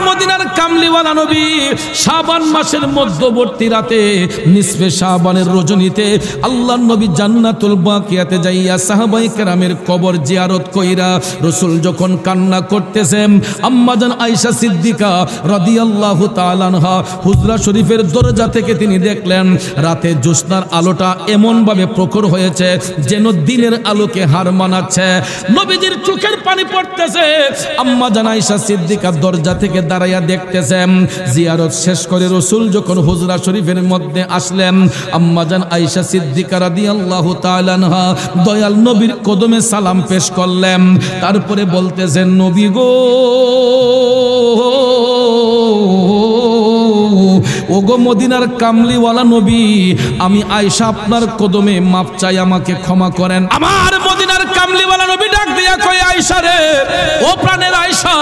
মদিনার কামলিওয়ালা নবী শাবান মাসের মধ্যবর্তী রাতে নিসফে শাবানের রজনীতে আল্লাহর নবী জান্নাতুল বাকিয়াতে যাইয়া সাহাবায়ে কেরামের কবর জিয়ারত কইরা রাসূল যখন কান্না করতেছেন, আম্মাজান আয়েশা সিদ্দিকা রাদিয়াল্লাহু তাআলা আনহা হুজরা শরীফের দরজা থেকে তিনি দেখলেন রাতে জ্যোৎস্নার আলোটা এমন ভাবে প্রখর হয়েছে যেন দিনের আলোকে হার মানাচ্ছে। নবীজির চোখের পানি পড়তেছে। আম্মাজান আয়েশা সিদ্দিকা দরজা থেকে দাঁড়াইয়া দেখতেছেন। জিয়ারত শেষ করে রাসূল যখন হুজরা শরীফের মধ্যে আসলেন, আম্মাজান আয়েশা সিদ্দিকা রাদিয়াল্লাহু তাআলা আনহা দয়াল নবীর কদমে সালাম পেশ করলেন। তারপরে বলতেছেন, নবী গো, ওগো মদিনার কামলিওয়ালা নবী, আমি আয়েশা আপনার কদমে মাপ চাই, আমাকে ক্ষমা করেন। আমার মদিনার কামলিওয়ালা নবী ডাক দিয়া কয়, আয়েশা রে, ও প্রাণের আয়েশা,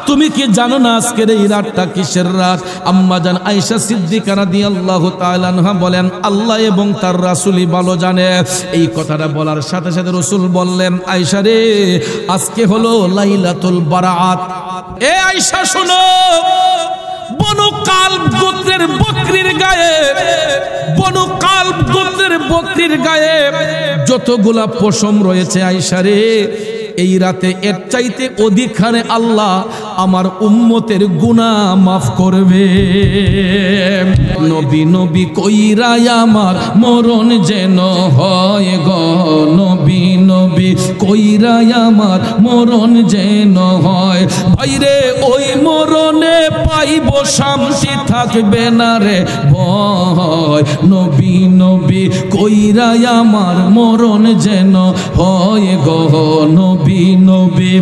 তুমি কি জানো না আজকের এই রাতটা কিসের রাত? আম্মাজান আয়েশা সিদ্দিকা রাদিয়াল্লাহু তাআলা আনহা বলেন, আল্লাহ এবং তার রাসূলই ভালো জানে। এই কথাটা বলার সাথে সাথে রাসূল বললেন, আয়েশা রে, আজকে হলো লাইলাতুল বারাআত। এ আয়েশা শোনো, বনু কালব গোত্রের বকরির গায়ে, বনু কালব গোত্রের বকরির গায়ে যতগুলা পশম রয়েছে আয়েশা রে, এই রাতে এর চাইতে অধিক হারে আল্লাহ আমার উম্মতের গুনাহ মাফ করবে। নবী নবী কইরা আমার মরণ যেন হয় গো, নবী নবী কইরা আমার মরণ যেন হয়। ভাইরে ওই মরণে পাইব শান্তি, থাকবে না রে ভয়। নবী নবী কইরা আমার মরণ যেন হয় গো, নবী নবী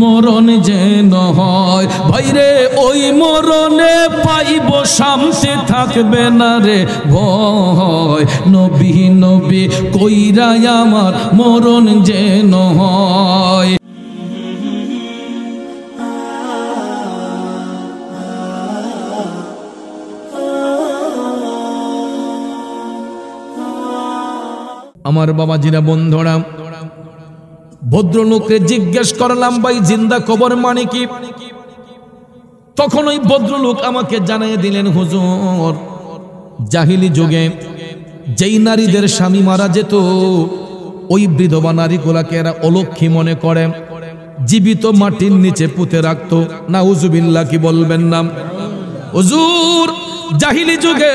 মরণ যেন হয়। ভাইরে ওই মরণে পাইব শান্তি, থাকবে না রে ভয়। নবী নবী কইরা আমার মরণ যেন হয়। আমার বাবাজিরা, বন্ধুরা, ভদ্রলোককে জিজ্ঞেস করলাম, ভাই জিন্দা কবর মানে কি? তখন ওই ভদ্রলোক আমাকে জানিয়ে দিলেন, হুজুর, জাহিলি যুগে যেই নারীদের স্বামী মারা যেত, ওই বিধবা নারীগুলাকে এরা অলক্ষী মনে করে জীবিত মাটির নিচে পুঁতে রাখতো। নাউজুবিল্লাহ, কি বলবেন না হুজুর? জাহিলি যুগে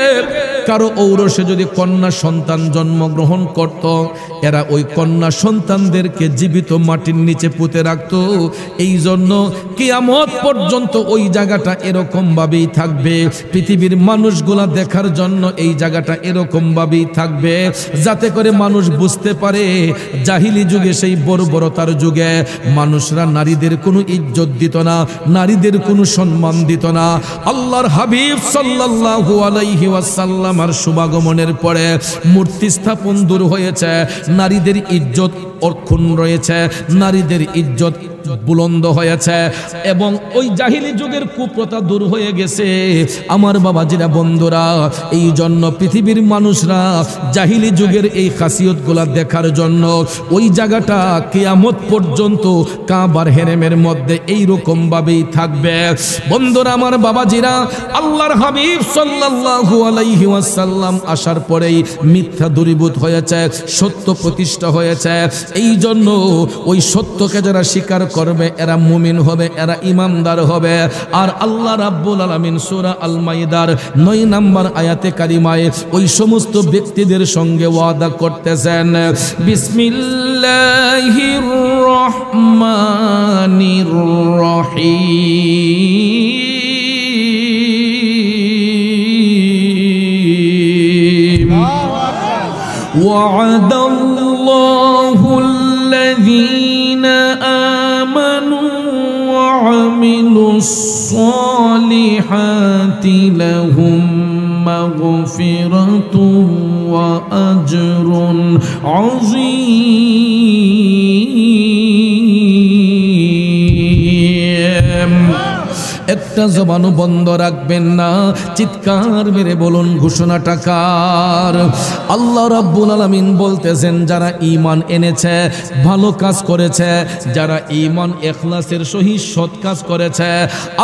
কারো ঔরসে যদি কন্যা সন্তান জন্মগ্রহণ করত, এরা ওই কন্যা সন্তানদেরকে জীবিত মাটির নিচে পুঁতে রাখতো। এই জন্য কিয়ামত পর্যন্ত ওই জায়গাটা এরকম ভাবেই থাকবে। পৃথিবীর মানুষগুলা দেখার জন্য এই জায়গাটা এরকম ভাবেই থাকবে, যাতে করে মানুষ বুঝতে পারে জাহিলি যুগে, সেই বর্বরতার যুগে মানুষরা নারীদের কোনো ইজ্জত দিত না, নারীদের কোনো সম্মান দিত না। আল্লাহর হাবিব সাল্লাল্লাহু আলাইহি ওয়াসাল্লাম আর শুভাগমনের পরে মূর্তি স্থাপন দূর হয়েছে, নারীদের ইজ্জত অক্ষুণ্ণ রয়েছে, নারীদের ইজ্জত বুলন্দ হয়েছে, এবং ওই জাহিলি যুগের কুপ্রথা দূর হয়ে গেছে। আমার বাবাজিরা, বন্ধুরা, এই জন্য পৃথিবীর মানুষরা জাহিলি যুগের এই খাসিয়তগুলা দেখার জন্য ওই জায়গাটা কিয়ামত পর্যন্ত কাবার হেরেমের মধ্যে এইরকম ভাবেই থাকবে। বন্ধুরা, আমার বাবাজিরা, আল্লাহর হাবিব সাল্লাল্লাহু আলাইহি ওয়াসাল্লাম আসার পরেই মিথ্যা দূরীভূত হয়েছে, সত্য প্রতিষ্ঠা হয়েছে। এই জন্য ওই সত্যকে যারা স্বীকার করবে এরা মুমিন হবে, এরা ইমানদার হবে। আর আল্লাহ রাব্বুল আলামিন সূরা আল মাইদার 9 নম্বর আয়াতে কারিমায় ওই সমস্ত ব্যক্তিদের সঙ্গে ওয়াদা করতেছেন, বিসমিল্লাহির রহমানির রহিম, ওয়া'দাল্লাহু আল্লাযীনা আমানু ওয়া'আমিলুস সালিহাতি লাহুম মাগফিরাতুন ওয়া আজরুন আযীম। একটা জবানও বন্ধ রাখবেন না। চিৎকার মেরে বলুন ঘোষণাটা কার? আল্লাহ রাব্বুল আলামিন বলতেছেন যারা ঈমান এনেছে, ভালো কাজ করেছে, যারা ঈমান ইখলাসের সহিত সৎ কাজ করেছে,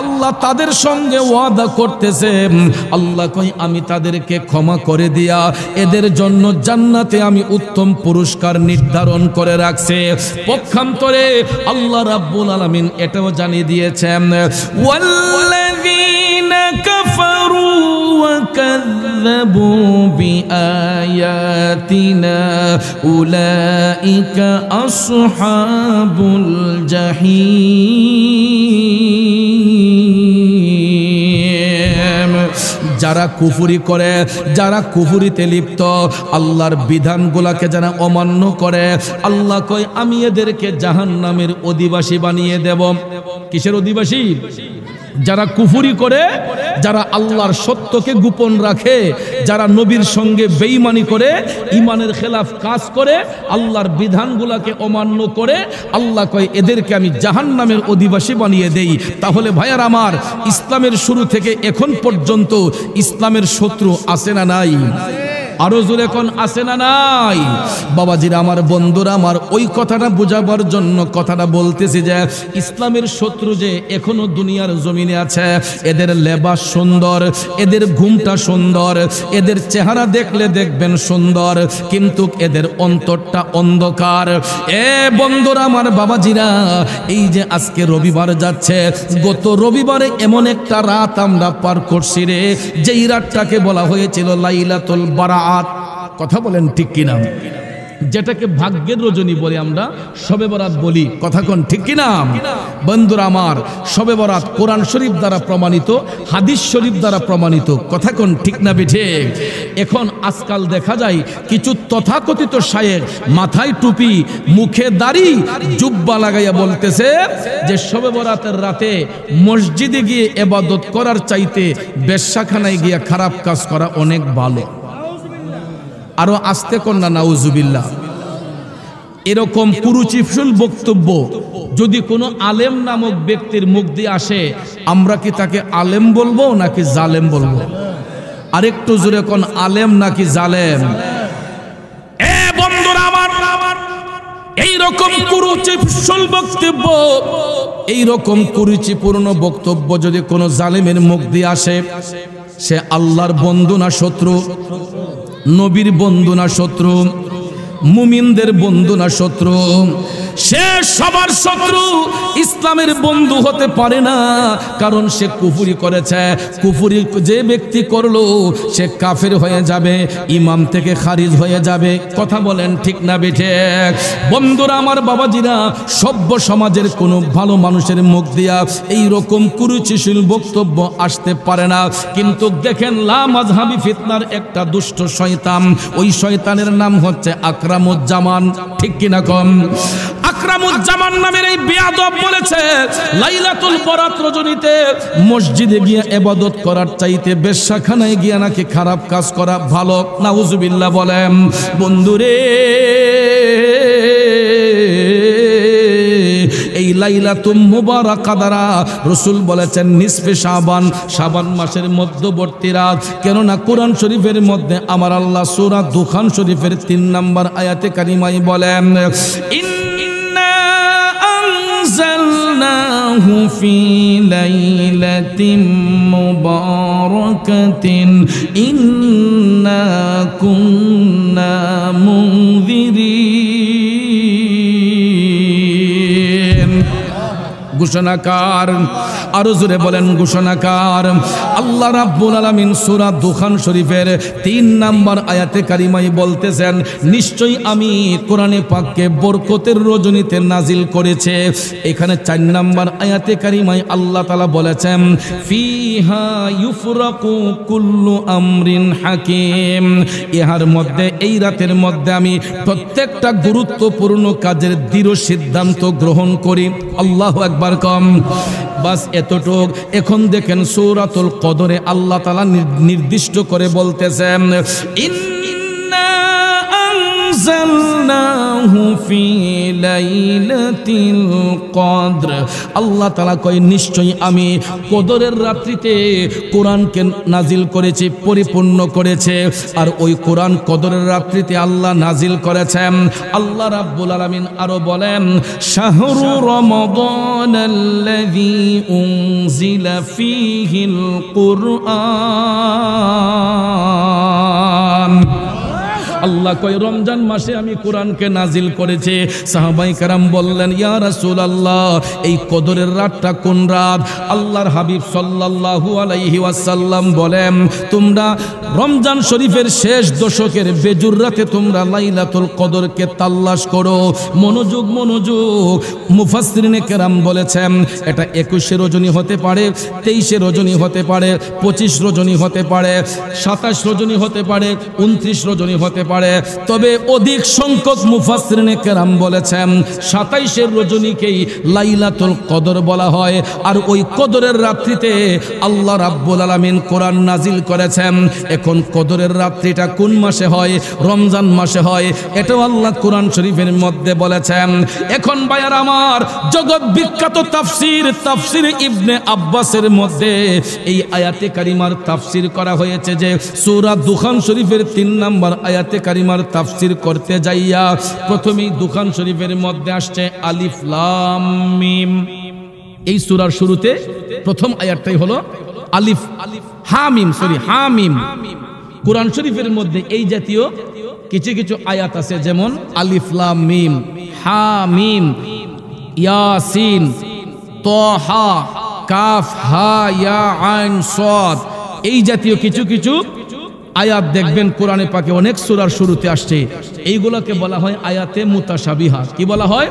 আল্লাহ তাদের সঙ্গে ওয়াদা করতেছে, আল্লাহ কই আমি তাদেরকে ক্ষমা করে দিয়া এদের জন্য জান্নাতে আমি উত্তম পুরস্কার নির্ধারণ করে রাখছি। পক্ষান্তরে আল্লাহ রাব্বুল আলামিন এটাও জানিয়ে দিয়েছেন, ওয়াল্লাযীনা কাফারু ওয়া কাযযাবু বিআয়াতিনা উলাইকা আসহাবুল জাহিম। যারা কুফরি করে, যারা কুফরিতে লিপ্ত, আল্লাহর বিধানগুলোকে যারা অমান্য করে, আল্লাহ কয় আমি এদেরকে জাহান্নামের অধিবাসী বানিয়ে দেব। কিসের অধিবাসী? যারা কুফরি করে, যারা আল্লাহর সত্যকে গোপন রাখে, যারা নবীর সঙ্গে বেঈমানি করে, ঈমানের খেলাফ কাজ করে, আল্লাহর বিধানগুলোকে অমান্য করে, আল্লাহ কয় এদেরকে আমি জাহান্নামের অধিবাসী বানিয়ে দেই। তাহলে ভাইয়ার আমার, ইসলামের শুরু থেকে এখন পর্যন্ত ইসলামের শত্রু আছে না নাই? আরো জোরে কোন আছে না নাই? বাবাজিরা আমার, বন্ধুরা আমার, ওই কথাটা বোঝাবার জন্য কথাটা বলতেছি যে ইসলামের শত্রু যে এখনো দুনিয়ার জমিনে আছে, এদের লেবাস সুন্দর, এদের ঘুমটা সুন্দর, এদের চেহারা দেখলে দেখবেন সুন্দর, কিন্তু এদের অন্তরটা অন্ধকার। এ বন্ধুরা আমার, বাবাজিরা, এই যে আজকে রবিবার যাচ্ছে, গত রবিবারে এমন একটা রাত আমরা পার করছি রে, যেই রাতটাকে বলা হয়েছিল লাইলাতুল বারাআত। কথা বলেন ঠিক কিনা? যেটাকে ভাগ্যের রজনী বলে আমরা শবে বরাত বলি। কথা কোন ঠিক কিনা? বন্ধুরা আমার, শবে বরাত কোরআন শরীফ দ্বারা প্রমাণিত, হাদিস শরীফ দ্বারা প্রমাণিত। কথা কোন ঠিক না বেঠে? এখন আজকাল দেখা যায় কিছু তথাকথিত শায়েখ মাথায় টুপি, মুখে দাড়ি, জুব্বা লাগাইয়া বলতেছে যে শবে বরাতের রাতে মসজিদে গিয়ে ইবাদত করার চাইতে বেশ্যাখানায় গিয়ে খারাপ কাজ করা অনেক ভালো। আরো আস্তে কন্যা নাউজুবিল্লাহ। এরকম কুরুচিফুল বক্তব্য যদি কোনো আলেম নামক ব্যক্তির মুখ দিয়ে আসে, আমরা কি তাকে আলেম বলবো নাকি জালেম বলবো? আরেকটু জোরে কোন, আলেম নাকি জালেম? এ বন্ধুরা আমার, এইরকম কুরুচিফুল বক্তব্য, এইরকম কুরুচিপূর্ণ বক্তব্য যদি কোনো জালেমের মুখ দিয়ে আসে, সে আল্লাহর বন্ধু না শত্রু? নবীর বন্ধু না শত্রু? মুমিনদের বন্ধু না শত্রু? সে সবার শত্রু, ইসলামের বন্ধু হতে পারে না, কারণ সে কুফরি করেছে। কুফরি যে ব্যক্তি করলো সে কাফের হয়ে যাবে, ইমাম থেকে খারিজ হয়ে যাবে। কথা বলেন ঠিক না বেঠে? বন্ধুরা আমার, বাবাজিরা, সভ্য সমাজের কোনো ভালো মানুষের মুখ দিয়া এইরকম কুরুচিশীল বক্তব্য আসতে পারে না। কিন্তু দেখেন লামাযহাবি ফিতনার একটা দুষ্ট শয়তান, ওই শয়তানের নাম হচ্ছে আকরামুজ্জামান। ঠিক কিনা কম? আকরামুজ্জামান নামের এই বেয়াদব বলেছে লাইলাতুল বরাত রজনীতে মসজিদে গিয়ে ইবাদত করার চাইতে বেশ্যাখানায় গিয়ে নাকি খারাপ কাজ করা ভালো। নাউজুবিল্লাহ বলেন। বন্ধুরে, এই লাইলাতুল মুবারাকা দ্বারা রাসূল বলেছেন নিসফে শাবান, শাবান মাসের মধ্যবর্তী রাত। কেননা কোরআন শরীফের মধ্যে আমার আল্লাহ সূরা দুখান শরীফের 3 নম্বর আয়াতে কারিমায় বলেন, ইন্না আনজালনাহু ফি লাইলাতিন মুবারাকাতিন ইন্না কুন্না মুনযিরিন। ঘোষণাকার, আরো জোরে বলেন ঘোষণাকার। আল্লাহ রাব্বুল আলামিন সূরা দুখান শরীফের 3 নম্বর আয়াতে কারিমায় বলতেছেন, নিশ্চয়ই আমি কোরআনে পাককে বরকতের রজনীতে নাজিল করেছে। এখানে 4 নম্বর আয়াতে কারিমায় আল্লাহ তাআলা বলেছেন, ফিহা ইউফরাকু কুল্লু আমরিন হাকিম। ইহার মধ্যে, এই রাতের মধ্যে আমি প্রত্যেকটা গুরুত্বপূর্ণ কাজের দৃঢ় সিদ্ধান্ত গ্রহণ করি। আল্লাহু আকবার কম। বাস এতটুক। এখন দেখেন সূরাতুল কদরে আল্লাহ তাআলা নির্দিষ্ট করে বলতেছেন, ইন্না আনজালনাহু ফি লাইলাতিল কদর। আল্লাহ তাআলা কয় নিশ্চয়ই আমি কদরের রাত্রিতে কোরআনকে নাজিল করেছি, পরিপূর্ণ করেছে। আর ওই কোরআন কদরের রাত্রিতে আল্লাহ নাজিল করেছেন। আল্লাহ রাব্বুল আলামিন আরো বলেন শাহরু রমাদানাল্লাযী উনজিলা ফীহিল কুরআন। আল্লাহ কয় রমজান মাসে আমি কোরআনকে নাজিল করেছি। সাহাবায়ে কেরাম বললেন ইয়া রাসূলুল্লাহ এই কদরের রাতটা কোন রাত? আল্লাহর হাবিব সাল্লাল্লাহু আলাইহি ওয়াসাল্লাম বলেন তোমরা রমজান শরীফের শেষ দশকের বেজুর রাতে তোমরা লাইলাতুল কদরকে তালাশ করো। মনোযোগ মনোযোগ। মুফাসসিরিনে কেরাম বলেছেন এটা 21 রজনী হতে পারে, 23 রজনী হতে পারে, 25 রজনী হতে পারে, 27 রজনী হতে পারে, 29 রজনী হতে পারে। তবে অধিক সংখ্যক মুফাসসিরিনে কেরাম বলেছেন 27 রজনীকেই লাইলাতুল কদর বলা হয়। আর ওই কদরের রাত্রিতে আল্লাহ রাব্বুল আলামিন কোরআন নাজিল করেছেন। এখন কদরের রাত্রিটা কোন মাসে হয়? রমজান মাসে হয়। এটাও আল্লাহ কোরআন শরীফের মধ্যে বলেছেন। এখন ভাইয়ার আমার জগৎ বিখ্যাত তাফসীর ইবনে আব্বাসের মধ্যে এই আয়াতে কারিমার তাফসীর করা হয়েছে যে সূরা দুখান শরীফের 3 নম্বর আয়াতে কারিমার তাফসীর করতে যাইয়া প্রথমেই দুখান শরীফের মধ্যে আসছে আলিফ লাম মিম। এই সূরার শুরুতে প্রথম আয়াতটাই হলো আলিফ হামিম। কোরআন শরীফের মধ্যে এই জাতীয় কিছু কিছু আয়াত আছে যেমন আলিফ লাম মিম, হামিম, ইয়াসিন, তাহা, কাফ হা ইয়া আইন সাদ। এই জাতীয় কিছু কিছু আয়াত দেখবেন কোরআনে পাকে অনেক সূরার শুরুতে আসছে। এইগুলোকে বলা হয় আয়াতে মুতাশাবিহা। কি বলা হয়?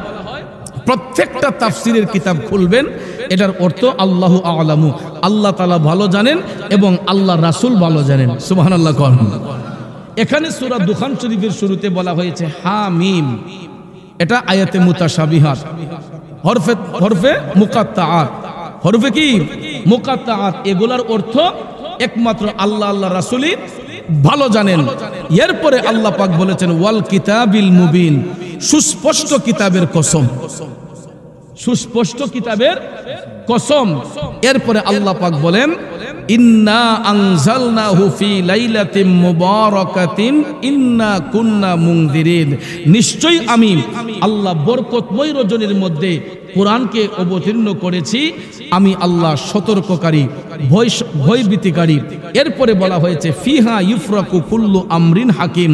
প্রত্যেকটা তাফসীরের কিতাব খুলবেন এটার অর্থ আল্লাহু আ'লামু, আল্লাহ তাআলা ভালো জানেন এবং আল্লাহ রাসূল ভালো জানেন। সুবহানাল্লাহ। এখানে সূরা দুখান শরীফের শুরুতে বলা হয়েছে হামিম, এটা আয়াতে মুতাশাবিহাত, হরফে মুকাত্তাআত। হরফে কি? মুকাত্তাআত। এগুলার অর্থ একমাত্র আল্লাহ রাসূলই ভালো জানেন। এরপরে আল্লাহ পাক বলেছেন ওয়াল কিতাবিল মুবিন, সুস্পষ্ট কিতাবের কসম, সুস্পষ্ট কিতাবের কসম। এরপরে আল্লাহ পাক বলেন ইন্না আনজালনাহু ফি লাইলাতিন মুবারাকাতিন ইন্না কুন্না মুনদিরিন। নিশ্চয়ই আমি আল্লাহ বরকতময় রজনীর মধ্যে কোরআনকে অবতীর্ণ করেছি, আমি আল্লাহ সতর্ককারী, ভয়ভীতিকারী। এরপরে বলা হয়েছে ফিহা ইউফরাকু কুল্লু আমরিন হাকিম,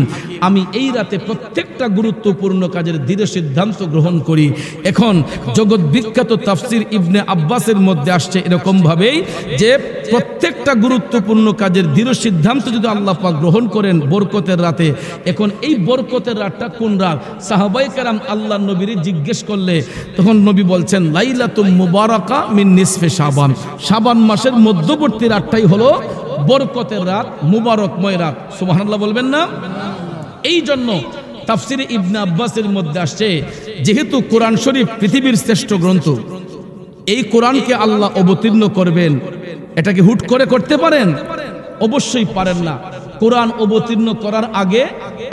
আমি এই রাতে প্রত্যেকটা গুরুত্বপূর্ণ কাজের দৃঢ় সিদ্ধান্ত গ্রহণ করি। এখন জগৎ বিখ্যাত তাফসীর ইবনে আব্বাসের মধ্যে আসছে এরকম ভাবেই যে প্রত্যেকটা গুরুত্বপূর্ণ কাজের দৃঢ় সিদ্ধান্ত যদি আল্লাহ পাক গ্রহণ করেন বরকতের রাতে। এখন এই বরকতের রাতটা কোন রাত? সাহাবায়ে কেরাম আল্লাহর নবীর জিজ্ঞেস করলে তখন নবী বলছেন লাইলাতুম মুবারাকা মিন নিসফে শাবান, শাবান মাসের মধ্যবর্তী রাতটাই হলো বরকতের রাত, মুবারকময় রাত। সুবহানাল্লাহ বলবেন না? এই জন্য তাফসীরে ইবনে আব্বাসের মধ্যে আসছে যেহেতু কোরআন শরীফ পৃথিবীর শ্রেষ্ঠ গ্রন্থ, এই কোরআনকে আল্লাহ অবতীর্ণ করবেন, এটাকে হুট করে করতে পারেন? অবশ্যই পারেন না। কোরআন অবতীর্ণ করার আগে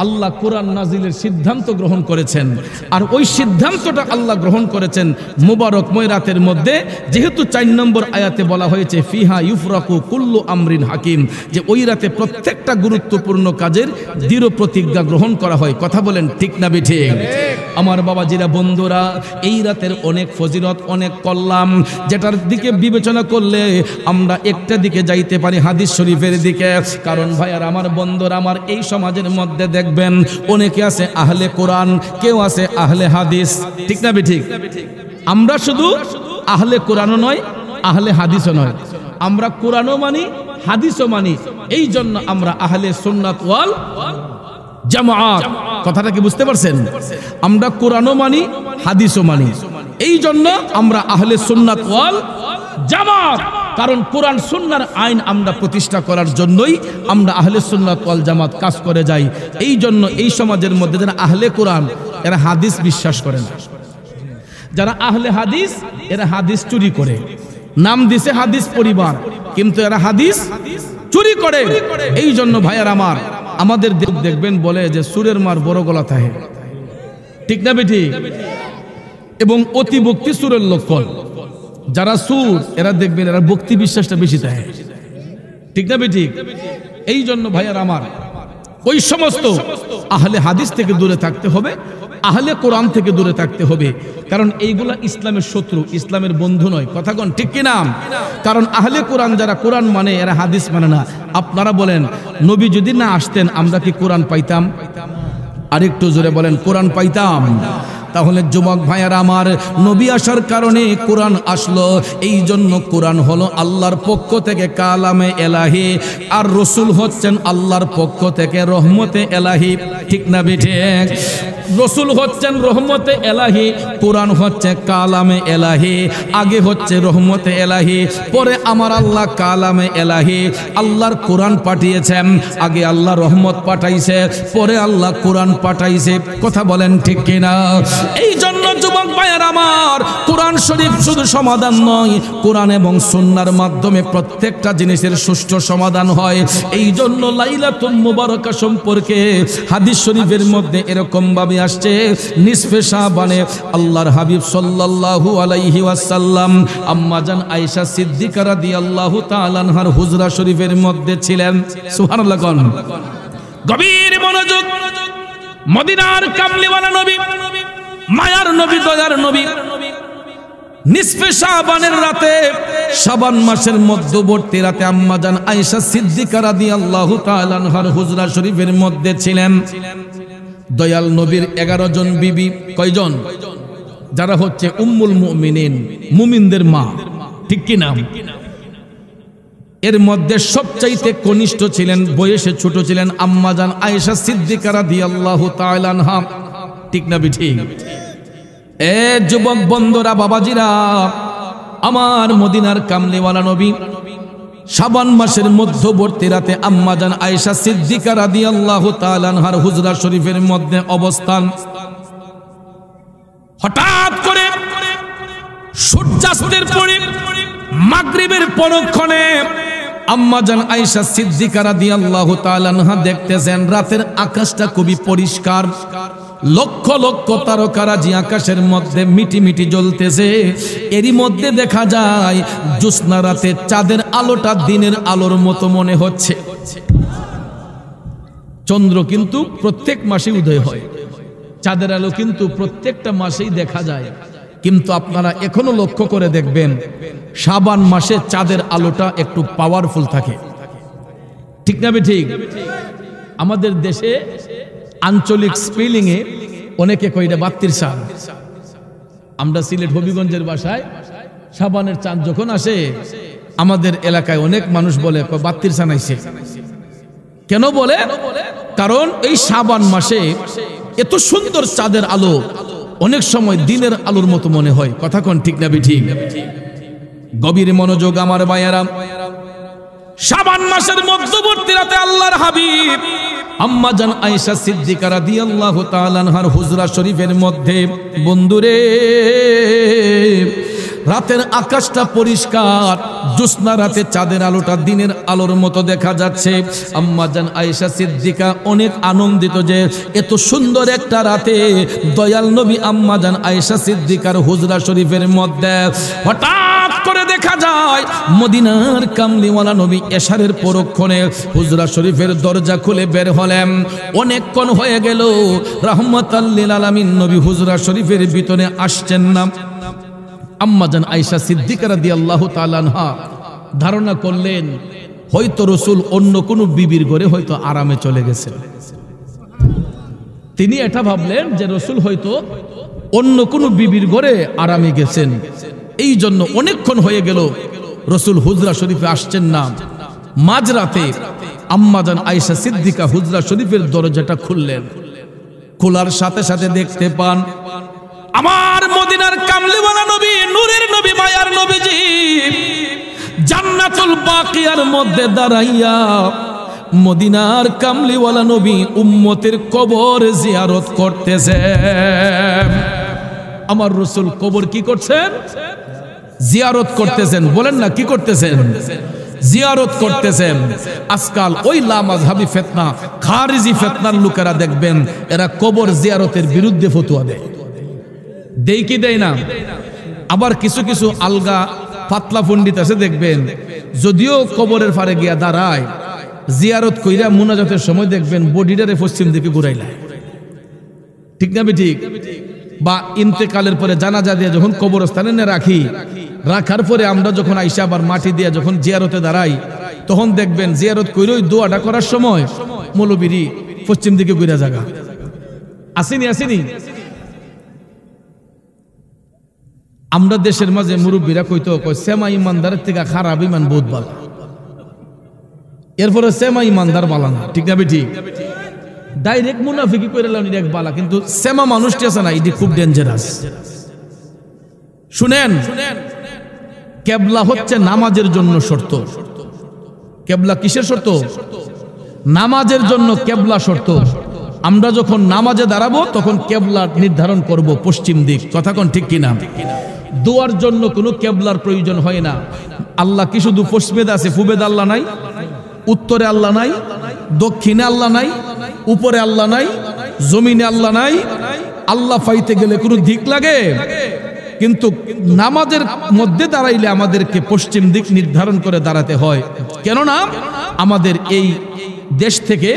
আল্লাহ কোরআন নাজিলের সিদ্ধান্ত গ্রহণ করেছেন। আর ওই সিদ্ধান্তটা আল্লাহ গ্রহণ করেছেন মুবারকময় রাতের মধ্যে। যেহেতু 4 নম্বর আয়াতে বলা হয়েছে ফিহা ইউফরাকু কুল্লু আমরিন হাকিম, যে ওই রাতে প্রত্যেকটা গুরুত্বপূর্ণ কাজের দৃঢ় প্রতিজ্ঞা গ্রহণ করা হয়। কথা বলেন ঠিক না বেঠিক? আমার বাবাজিরা, বন্ধুরা, এই রাতের অনেক ফজিলত, অনেক কল্যাণ, যেটার দিকে বিবেচনা করলে আমরা একটা দিকে যাইতে পারি হাদিস শরীফের দিকে। কারণ ভাইয়ার আমার, বন্ধুরা আমার, এই সমাজের মধ্যে দেখবেন অনেকে আছে আহলে কোরআন, কেউ আছে আহলে হাদিস। ঠিক না বেঠিক? আমরা শুধু আহলে কোরআনও নয়, আহলে হাদিসও নয়, আমরা কোরআনও মানি, হাদিসও মানি। এই জন্য আমরা আহলে সুন্নাত ওয়াল জামাআত। কথাটা কি বুঝতে পারছেন? আমরা কোরআনও মানি, হাদিসও মানি, এই জন্য আমরা আহলে সুন্নাত ওয়াল জামাত। কারণ কোরআন সুন্নাহর আইন আমরা প্রতিষ্ঠা করার জন্যই আমরা আহলে সুন্নাত ওয়াল জামাত কাজ করে যাই। এই জন্য এই সমাজের মধ্যে যারা আহলে কোরআন এরা হাদিস বিশ্বাস করে না, যারা আহলে হাদিস এরা হাদিস চুরি করে। নাম দিছে হাদিস পরিবার, কিন্তু এরা হাদিস চুরি করে। এই জন্য ভাইয়ার আমার, আমাদের দেখবেন বলে যে সুরের মার বড় গলা থাকে, ঠিক না বেটি? এবং অতি ভক্তি সুরের লক্ষণ। যারা সুর এরা দেখবেন এরা ভক্তি বিশ্বাসটা বেশি থাকে, ঠিক না বেটি? এই জন্য ভাইয়ার আমার ওই সমস্ত আহলে হাদিস থেকে দূরে থাকতে হবে, আহলে কোরআন থেকে দূরে থাকতে হবে, কারণ এইগুলা ইসলামের শত্রু, ইসলামের বন্ধু নয়। কথা কোন ঠিক কিনা? কারণ আহলে কোরআন যারা কোরআন মানে এরা হাদিস মানে না। আপনারা বলেন নবী যদি না আসতেন আমরা কি কোরআন পাইতাম? আরেকটু জোরে বলেন, কোরআন পাইতাম? তাহলে যুবক ভাইয়ারা আমার, নবী আসার কারণে কোরআন আসলো। এই জন্য কোরআন হলো আল্লাহর পক্ষ থেকে কালামে এলাহি, আর রসুল হচ্ছেন আল্লাহর পক্ষ থেকে রহমতে এলাহি, ঠিক না বেঠে? রসুল হচ্ছেন রহমতে এলাহি, কোরআন হচ্ছে কালামে এলাহি। আগে হচ্ছে রহমতে এলাহি, পরে আমার আল্লাহ কালামে এলাহি, আল্লাহর কোরআন পাঠিয়েছেন। আগে আল্লাহ রহমত পাঠাইছে, পরে আল্লাহ কোরআন পাঠাইছে। কথা বলেন ঠিক কিনা? এই জন্য যুবক ভাইয়ের আমার, কোরআন শরীফ শুধু সমাধান নয়, কোরআন এবং সুন্নাহর মাধ্যমে প্রত্যেকটা জিনিসের সুষ্ঠু সমাধান হয়। এই জন্য লাইলাতুল মুবারাকা সম্পর্কে হাদিস শরীফের মধ্যে এরকম ভাবে আসছে, নিসফে শাবানে আল্লাহর হাবিব সাল্লাল্লাহু আলাইহি ওয়াসাল্লাম আম্মা জান আয়েশা সিদ্দিকা রাদিয়াল্লাহু তাআলা আনহার হুজরা শরীফের মধ্যে ছিলেন। সুবহানাল্লাহ। কোন গভীর মনোযোগ। মদিনার কামলিওয়ালা নবী, মায়ার নবী, দয়ার নবী, নিসফে শাবানের রাতে, শাবান মাসের মধ্যবর্তী রাতে আম্মা জান আয়েশা সিদ্দিকা রাদিয়াল্লাহু তাআলা আনহার হুজরা শরীফের মধ্যে ছিলেন। দয়াল নবীর 11 জন বিবি, কয়জন? যারা হচ্ছে উম্মুল মুমিনিন, মুমিনদের মা, ঠিক কি নাম? এর মধ্যে সবচাইতে কনিষ্ঠ ছিলেন, বয়সে ছোট ছিলেন আম্মা জান আয়েশা সিদ্দিকা রাদিয়াল্লাহু তাআলা আনহা, ঠিক না ঠিক? এ যুবক বন্ধুরা, বাবাজিরা আমার, মদিনার কামলিওয়ালা নবী শাবান মাসের মধ্যবর্তী রাতে আম্মা জান আয়েশা সিদ্দিকা রাদিয়াল্লাহু তাআলা আনহার হুজরা শরীফের মধ্যে অবস্থান। হঠাৎ করে সূর্যাস্তের পরে মাগরিবের পরক্ষণে আম্মা জান আয়েশা সিদ্দিকা রাদিয়াল্লাহু তাআলা আনহা দেখতেছেন রাতের আকাশটা খুবই পরিষ্কার, লক্ষ লক্ষ তারকারাজি আকাশের মধ্যে মিটি মিটি জ্বলতেছে। এরই মধ্যে দেখা যায় জ্যোৎস্না রাতে চাঁদের আলোটা দিনের আলোর মতো মনে হচ্ছে। চন্দ্র কিন্তু প্রত্যেক মাসে উদয় হয়, চাঁদের আলো কিন্তু প্রত্যেকটা মাসেই দেখা যায়। কিন্তু আপনারা এখনো লক্ষ্য করে দেখবেন শাবান মাসে চাঁদের আলোটা একটু পাওয়ারফুল থাকে, ঠিক না ঠিক? আমাদের দেশে আঞ্চলিক স্পেলিং এ অনেকে কইটা বাত্তির চাঁদ। আমরা সিলেট হবিগঞ্জের ভাষায় শাবানের চাঁদ যখন আসে, আমাদের এলাকায় অনেক মানুষ বলে বাত্তির চাঁদ আইছে। কেন বলে? কারণ এই শাবান মাসে এত সুন্দর চাঁদের আলো অনেক সময় দিনের আলোর মতো মনে হয়। কথা কোন ঠিক না ঠিক? গভীর মনোযোগ আমার ভাইয়েরা, শাবান মাসের মধ্যবর্তী রাতে আল্লাহর হাবিব আম্মা জান আয়েশা সিদ্দিকা রাদিয়াল্লাহু তাআলা আনহার হুজরা শরীফের মধ্যে, বন্ধুরে রাতের আকাশটা পরিষ্কার, জ্যোৎস্না রাতে চাঁদের আলোটা দিনের আলোর মতো দেখা যাচ্ছে। আম্মা জান আয়েশা সিদ্দিকা অনেক আনন্দিত যে এত সুন্দর একটা রাতে দয়াল নবী আম্মা জান আয়েশা সিদ্দিকার হুজরা শরীফের মধ্যে হঠাৎ করে দেখা যায় মদিনার কামলিওয়ালা নবী এশারের পরক্ষণে হুজরা শরীফের দরজা খুলে বের হলেন। অনেকক্ষণ হয়ে গেল রাহমাতাল লিল আলামিন নবী হুজরা শরীফের ভিতরে আসছেন না। আম্মা জান আয়েশা সিদ্দিকা রাদিয়াল্লাহু তাআলা আনহা ধারণা করলেন হয়তো রসুল অন্য কোনো বিবির ঘরে হয়তো আরামে চলে গেছে। তিনি এটা ভাবলেন যে রসুল হয়তো অন্য কোনো বিবির ঘরে আরামে গেছেন। এই জন্য অনেকক্ষণ হয়ে গেল রসুল হুজরা শরীফে আসছেন না। মাঝরাতে আম্মা জান আয়েশা সিদ্দিকা হুজরা শরীফের দরজাটা খুললেন। খোলার সাথে সাথে দেখতে পান আমার মদিনার কামলিওয়ালা নবী, নূরের নবী, মায়ার নবীজি জান্নাতুল বাকিয়ার মধ্যে দাঁড়াইয়া মদিনার কামলিওয়ালা নবী উম্মতের কবর জিয়ারত করতেছেন। আমার রাসূল কবর কি করছেন? জিয়ারত করতেছেন। বলেন না কি করতেছেন? জিয়ারত করতেছেন। আজকাল ওই লামাযহাবী ফিতনা খারিজি ফিতনার লোকেরা দেখবেন এরা কবর জিয়ারতের বিরুদ্ধে ফতোয়া দেয়। দেই কি দেয় না? আবার কিছু কিছু আলগা পাতলা পণ্ডিত আছে দেখবেন, যদিও কবরের পারে গিয়া দাঁড়ায়, জিয়ারত কইরা মুনাজাতের সময় দেখবেন বডিটারে পশ্চিম দিকে ঘুরাইলায়। ঠিক না ঠিক? বা ইন্তেকালের পরে জানাজা দিয়ে যখন কবরস্থানে রাখার পরে আমরা যখন আইসা আবার মাটি দিয়ে যখন জিয়ারতে দাঁড়াই, তখন দেখবেন জিয়ারত কইরা ওই দোয়াটা করার সময় মৌলবীরি পশ্চিম দিকে ঘুরা জায়গা আসেনি। আমরা দেশের মাঝে মুরব্বীরা কইতো সেমা ইমানদারের থেকে খারাপ ইমান বহুত ভালো, এরপরে সেমা ইমানদার বালা না। ঠিক না ঠিক? ডাইরেক্ট মুনাফিকি করে এক বালা, কিন্তু সেমা মানুষটি আছে না, এটি খুব ডেঞ্জারাস। শুনেন, কেবলা হচ্ছে নামাজের জন্য শর্ত। কেবলা কিসের শর্ত? নামাজের জন্য কেবলা শর্ত। আমরা যখন নামাজে দাঁড়াবো তখন কেবলা নির্ধারণ করব পশ্চিম দিক। কথা কোন ঠিক কিনা? দোয়ার জন্য কোনো কেবলার প্রয়োজন হয় না। আল্লাহ কি শুধু পশ্চিমে আছে, পূবে আল্লাহ নাই? উত্তরে আল্লাহ নাই? দক্ষিণে আল্লাহ নাই? উপরে আল্লাহ নাই? জমিনে আল্লাহ নাই? আল্লাহ পাইতে গেলে কোনো দিক লাগে? কিন্তু নামাজের মধ্যে দাঁড়াইলে আমাদেরকে পশ্চিম দিক নির্ধারণ করে দাঁড়াতে হয়। কেননা আমাদের এই দেশ থেকে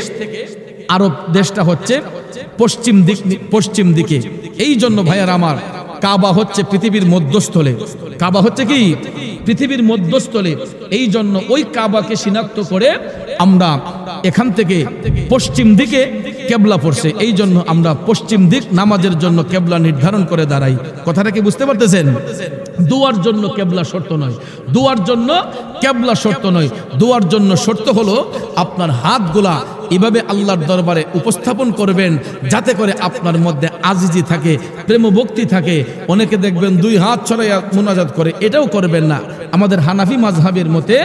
আরব দেশটা হচ্ছে পশ্চিম দিকে। এই জন্য ভাইয়ার আমার, কাবা হচ্ছে পৃথিবীর মধ্যস্থলে। কাবা হচ্ছে কি? পৃথিবীর মধ্যস্থলে। এই জন্য ওই কাবাকে শনাক্ত করে আমরা এখান থেকে পশ্চিম দিকে কেবলা পড়ছে, এই জন্য আমরা পশ্চিম দিক নামাজের জন্য কেবলা নির্ধারণ করে দাঁড়াই। কথাটা কি বুঝতে পারতেছেন? দোয়ার জন্য কেবলা শর্ত নয়, দোয়ার জন্য কেবলা শর্ত নয়। দোয়ার জন্য শর্ত হলো আপনার হাতগুলা এভাবে আল্লাহর দরবারে উপস্থাপন করবেন, যাতে করে আপনার মধ্যে আজিজি থাকে, প্রেম ভক্তি থাকে। অনেকে দেখবেন দুই হাত ছড়াইয়া মুনাজাত করে, এটাও করবেন না। আমাদের হানাফি মাযহাবের মতে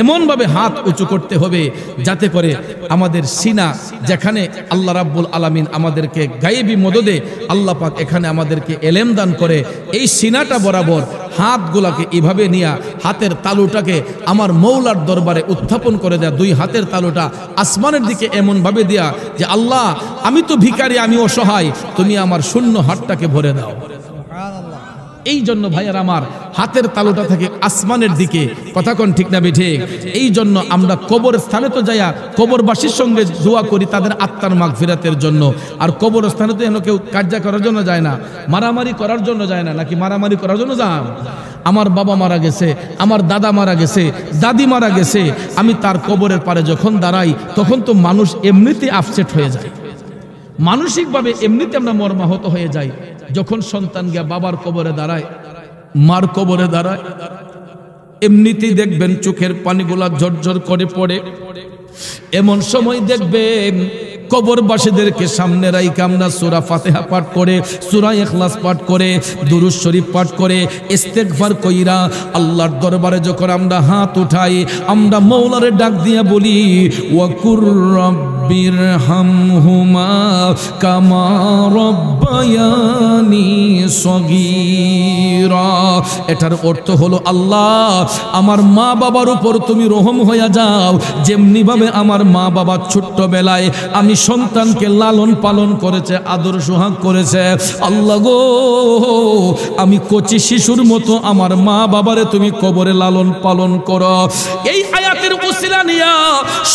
এমনভাবে হাত উঁচু করতে হবে যাতে করে আমাদের সিনা, যেখানে আল্লাহ রাব্বুল আলামিন আমাদেরকে গায়েবী মদদে আল্লাহ পাক এখানে আমাদেরকে এলেম দান করে, এই সিনাটা বরাবর হাতগুলাকে এভাবে নিয়ে হাতের তালুটাকে আমার মৌলার দরবারে উত্থাপন করে দেয়া, দুই হাতের তালুটা আসমানের দিকে এমন ভাবে দেয়া যে আল্লাহ, আমি তো ভিখারি, আমি অসহায়, তুমি আমার শূন্য হাতটাকে ভরে দাও। এই জন্য ভাইয়ার আমার, হাতের তালুটা থাকে আসমানের দিকে। কথা কোন ঠিক না ঠিক? এই জন্য আমরা কবর স্থানে তো যাইয়া কবরবাসীর সঙ্গে দোয়া করি তাদের আত্মার মাগফিরাতের জন্য। আর কবর স্থানে তো কেউ কার্যা করার জন্য যায় না, মারামারি করার জন্য যায় না। নাকি মারামারি করার জন্য যান? আমার বাবা মারা গেছে, আমার দাদা মারা গেছে, দাদি মারা গেছে, আমি তার কবরের পারে যখন দাঁড়াই তখন তো মানুষ এমনিতে আপসেট হয়ে যায়, মানসিকভাবে এমনিতে আমরা মর্মাহত হয়ে যাই। যখন সন্তান গিয়া বাবার কবরে দাঁড়ায়, মার কবরে দাঁড়ায়, এমনিতেই দেখবেন চোখের পানিগুলা ঝরঝর করে পড়ে। এমন সময় দেখবেন কবরবাসীদেরকে সামনে রাইখা আমরা সূরা ফাতিহা পাঠ করে, সূরা ইখলাস পাঠ করে, দুরূদ শরীফ পাঠ করে, ইস্তেগফার কইরা আল্লাহর দরবারে যখন আমরা হাত উঠাই, আমরা মওলারে ডাক দিয়া বলি, ওয়া কুর রাব্বিরহামহুমা কামা রাব্বায়ানি সগীরা। এটার অর্থ হলো, আল্লাহ, আমার মা বাবার উপর তুমি রহম হইয়া যাও, যেমনি ভাবে আমার মা বাবা ছোট্টবেলায় আমি সন্তানকে লালন পালন করেছে, আদর সোহাগ করেছে, আল্লাহ গো, আমি কচি শিশুর মতো আমার মা বাবারে তুমি কবরে লালন পালন করো। এই আয়াতের উসিলা নিয়া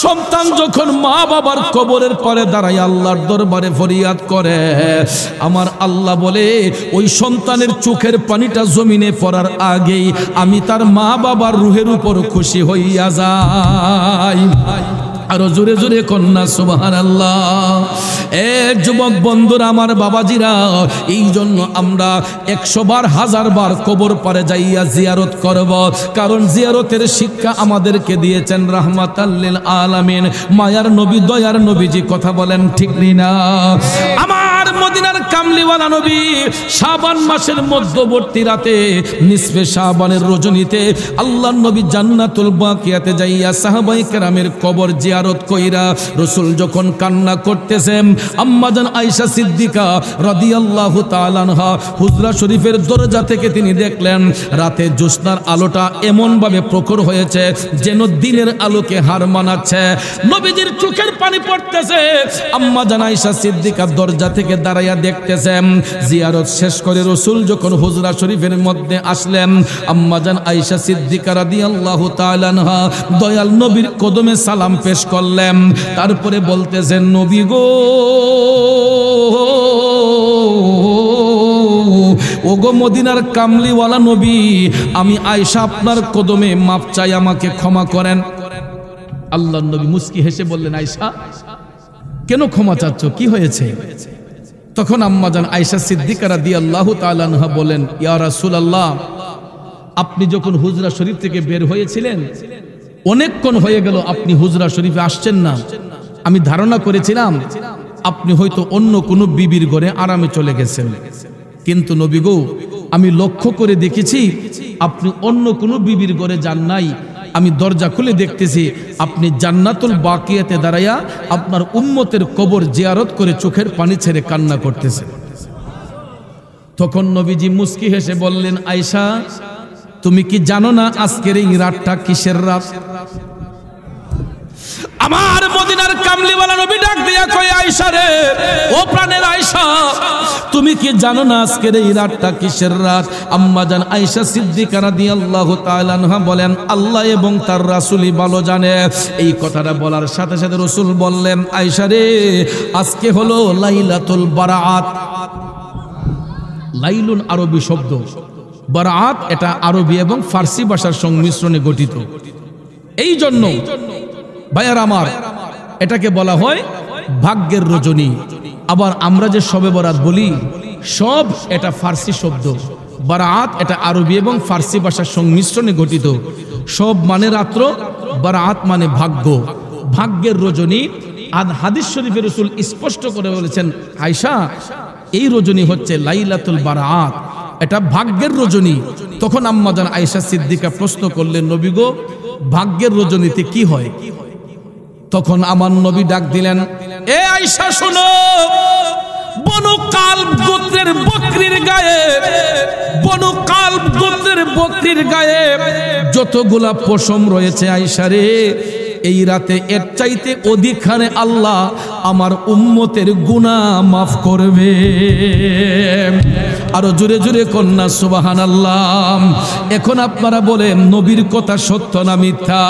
সন্তান যখন মা বাবার কবরের পরে দাঁড়ায় আল্লাহর দরবারে ফরিয়াদ করে, আমার আল্লাহ বলে ওই সন্তানের চোখের পানিটা জমিনে পড়ার আগেই আমি তার মা বাবার রুহের উপর খুশি হইয়া যাই। আরো জোরে জোরে কন্যা সুবহানাল্লাহ। এক যুবক বন্ধুরা, আমার বাবাজিরা, এই জন্য আমরা 100 বার 1000 বার কবর পারে যাইয়া জিয়ারত করব, কারণ জিয়ারতের শিক্ষা আমাদেরকে দিয়েছেন রাহমাতাল লিল আলামিন, মায়ার নবী, দয়ার নবীজি। কথা বলেন ঠিক না? আমার মদিনার কামলিওয়ালা নবী শাবান মাসের মধ্যবর্তী রাতে নিসফে শাবানের রজনীতে আল্লাহর নবী জান্নাতুল বাকিয়াতে যাইয়া সাহাবায়ে কেরামের কবর জিয়ারত কইরা রাসূল যখন কান্না করতেছেন আম্মাজান আয়েশা সিদ্দিকা রাদিয়াল্লাহু তাআলা আনহা হুজরা শরীফের দরজা থেকে তিনি দেখলেন রাতে জ্যোৎস্নার আলোটা এমন ভাবে প্রখর হয়েছে যেন দিনের আলোকে হার মানাচ্ছে। নবীজির চোখের পানি পড়তেছে। আম্মাজান আয়েশা সিদ্দিকা দরজা থেকে দাঁড়াইয়া দেখতেছেন। জিয়ারত শেষ করে রাসূল যখন হুজরা শরীফের মধ্যে আসলেন আম্মাজান আয়েশা সিদ্দিকা রাদিয়াল্লাহু তাআলা আনহা দয়াল নবীর কদমে সালাম পেশ করলেন। তারপরে বলতেছেন নবী গো, ওগো মদিনার কামলিওয়ালা নবী, আমি আয়েশা আপনার কদমে মাপ চাই, আমাকে ক্ষমা করেন। আল্লাহর নবী মুস্কি হেসে বললেন আয়েশা কেন ক্ষমা চাচ্ছ, কি হয়েছে? তখন আম্মাজান আয়েশা সিদ্দিকা রাদিয়াল্লাহু তাআলা আনহা বলেন ইয়া রাসূলুল্লাহ, আপনি যখন হুজরা শরীফ থেকে বের হয়েছিলেন অনেকক্ষণ হয়ে গেল আপনি হুজরা শরীফে আসছেন না। আমি ধারণা করেছিলাম আপনি হয়তো অন্য কোনো বিবির ঘরে আরামে চলে গেছেন, কিন্তু নবী গো আমি লক্ষ্য করে দেখেছি আপনি অন্য কোনো বিবির ঘরে যান নাই। আমি দরজা খুলে দেখতেছি আপনি জান্নাতুল বাকিয়াতে দাঁড়াইয়া আপনার উম্মতের কবর জিয়ারত করে চোখের পানি ছেড়ে কান্না করতেছেন। তখন নবীজি মুস্কি হেসে বললেন আয়েশা, তুমি কি জানো না আজকের এই রাতটা কিসের রাত? আমার মদিনার কামলিওয়ালা নবী ডাক দিয়া কয় আয়েশা রে, ও প্রাণের আয়েশা, তুমি কি জানো না আজকের এই রাতটা কিসের রাত? আম্মাজান আয়েশা সিদ্দিকা রাদিয়াল্লাহু তাআলা আনহা বলেন আল্লাহ এবং তার রাসূলই ভালো জানে। এই কথাটা বলার সাথে সাথে রাসূল বললেন আয়েশা রে, আজকে হলো লাইলাতুল বারাআত। লাইলুন আরবি শব্দ, বারাআত এটা আরবি এবং ফার্সি ভাষার সংমিশ্রণে গঠিত। এই জন্য ভাইয়ার আমার এটাকে বলা হয় ভাগ্যের রজনী। আবার আমরা যে শবে বরাত বলি সব এটা ফার্সি শব্দ, বারাআত এটা আরবি এবং ফার্সি ভাষার সংমিশ্রণে গঠিত। সব মানে রাত্র, বারাআত মানে ভাগ্য, ভাগ্যের রজনী। আর হাদিস শরীফে রাসূল স্পষ্ট করে বলেছেন আয়েশা এই রজনী হচ্ছে লাইলাতুল বারাআত, এটা ভাগ্যের রজনী। তখন আম্মাজান আয়েশা সিদ্দিকা প্রশ্ন করলেন নবী গো, ভাগ্যের রজনীতে কি হয়? তখন আমার নবী ডাক দিলেন এ আয়েশা শোনো, বনু কালব গোত্রের বকরির গায়ে, বনু কালব গোত্রের বকরির গায়ে যতগুলা পশম রয়েছে আয়েশা রে, এই রাতে এর চাইতে অধিক হারে আল্লাহ আমার উম্মতের গুনাহ মাফ করবে। আরো জোরে জোরে কন্যা সুবহানাল্লাহ। এখন আপনারা বলেন নবীর কথা সত্য না মিথ্যা?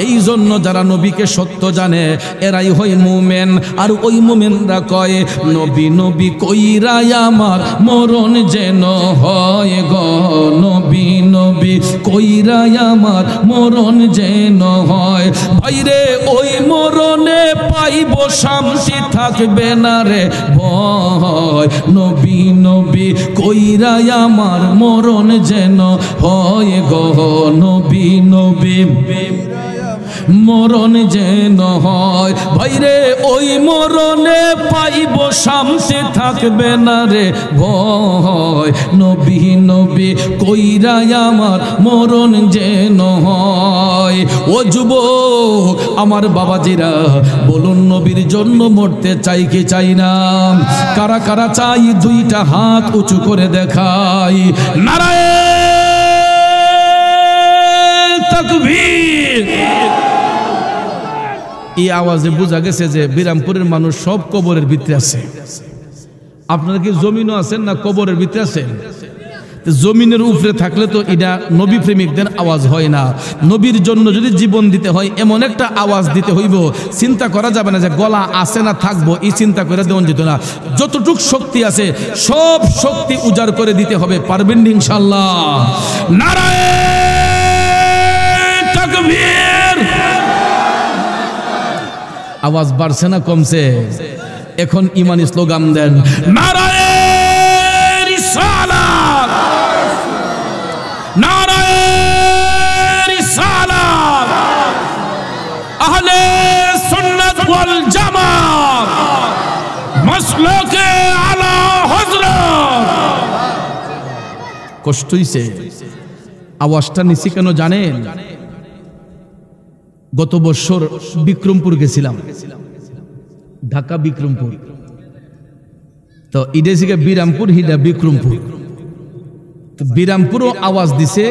এই জন্য যারা নবীকে সত্য জানে এরাই হয় মুমিন। আর ওই মুমিনরা কয় নবী নবী কইরা আমার মরণ যেন হয় গো, নবী নবী কইরা আমার মরণ যেন হয়। ভাইরে ওই মরণে পাইব শান্তি, থাকবে না রে ভয়, নবী নবী কইরা আমার মরণ যেন হয় গো, নবী নবী মরণ যেন হয়। ভাইরে ওই মরণে পাইব শান্তি, থাকবে না রে ভয়, নবী নবী কইরা আমার মরণ যেন হয়। ও যুবক আমার বাবাজিরা বলুন নবীর জন্য মরতে চাই কি চাই না? কারা কারা চাই দুইটা হাত উঁচু করে দেখাই। নারায়ে তাকবীর। এই আওয়াজে বোঝা গেছে যে বিরামপুরের মানুষ সব কবরের ভিতরে আছে। আপনারা কি জমিনও আছেন না কবরের ভিতরে আছেন? জমিনের উপরে থাকলে তো এটা নবী প্রেমিকদের আওয়াজ হয় না। নবীর জন্য যদি জীবন দিতে হয় এমন একটা আওয়াজ দিতে হইব, চিন্তা করা যাবে না যে গলা আছে না থাকবো, এই চিন্তা করে দেওয়া যেত না। যতটুক শক্তি আছে সব শক্তি উজাড় করে দিতে হবে। পারবেন ইনশাআল্লাহ? নারায়ে তাকবীর। আওয়াজ বাড়ছে না কমছে? এখন ইমানি স্লোগান দেন, নারায়ে রিসালাত, নারায়ে রিসালাত, আহলে সুন্নাত ওয়াল জামাত, মাসলাকে কষ্ট হইছে। আওয়াজটা নিছি কেন জানেন? গত বছর বিক্রমপুর গেছিলাম, ঢাকা বিক্রমপুর। তো ইডে থেকে বিরামপুর, হিডা বিক্রমপুর। তো বিরামপুরও আওয়াজ দিছে,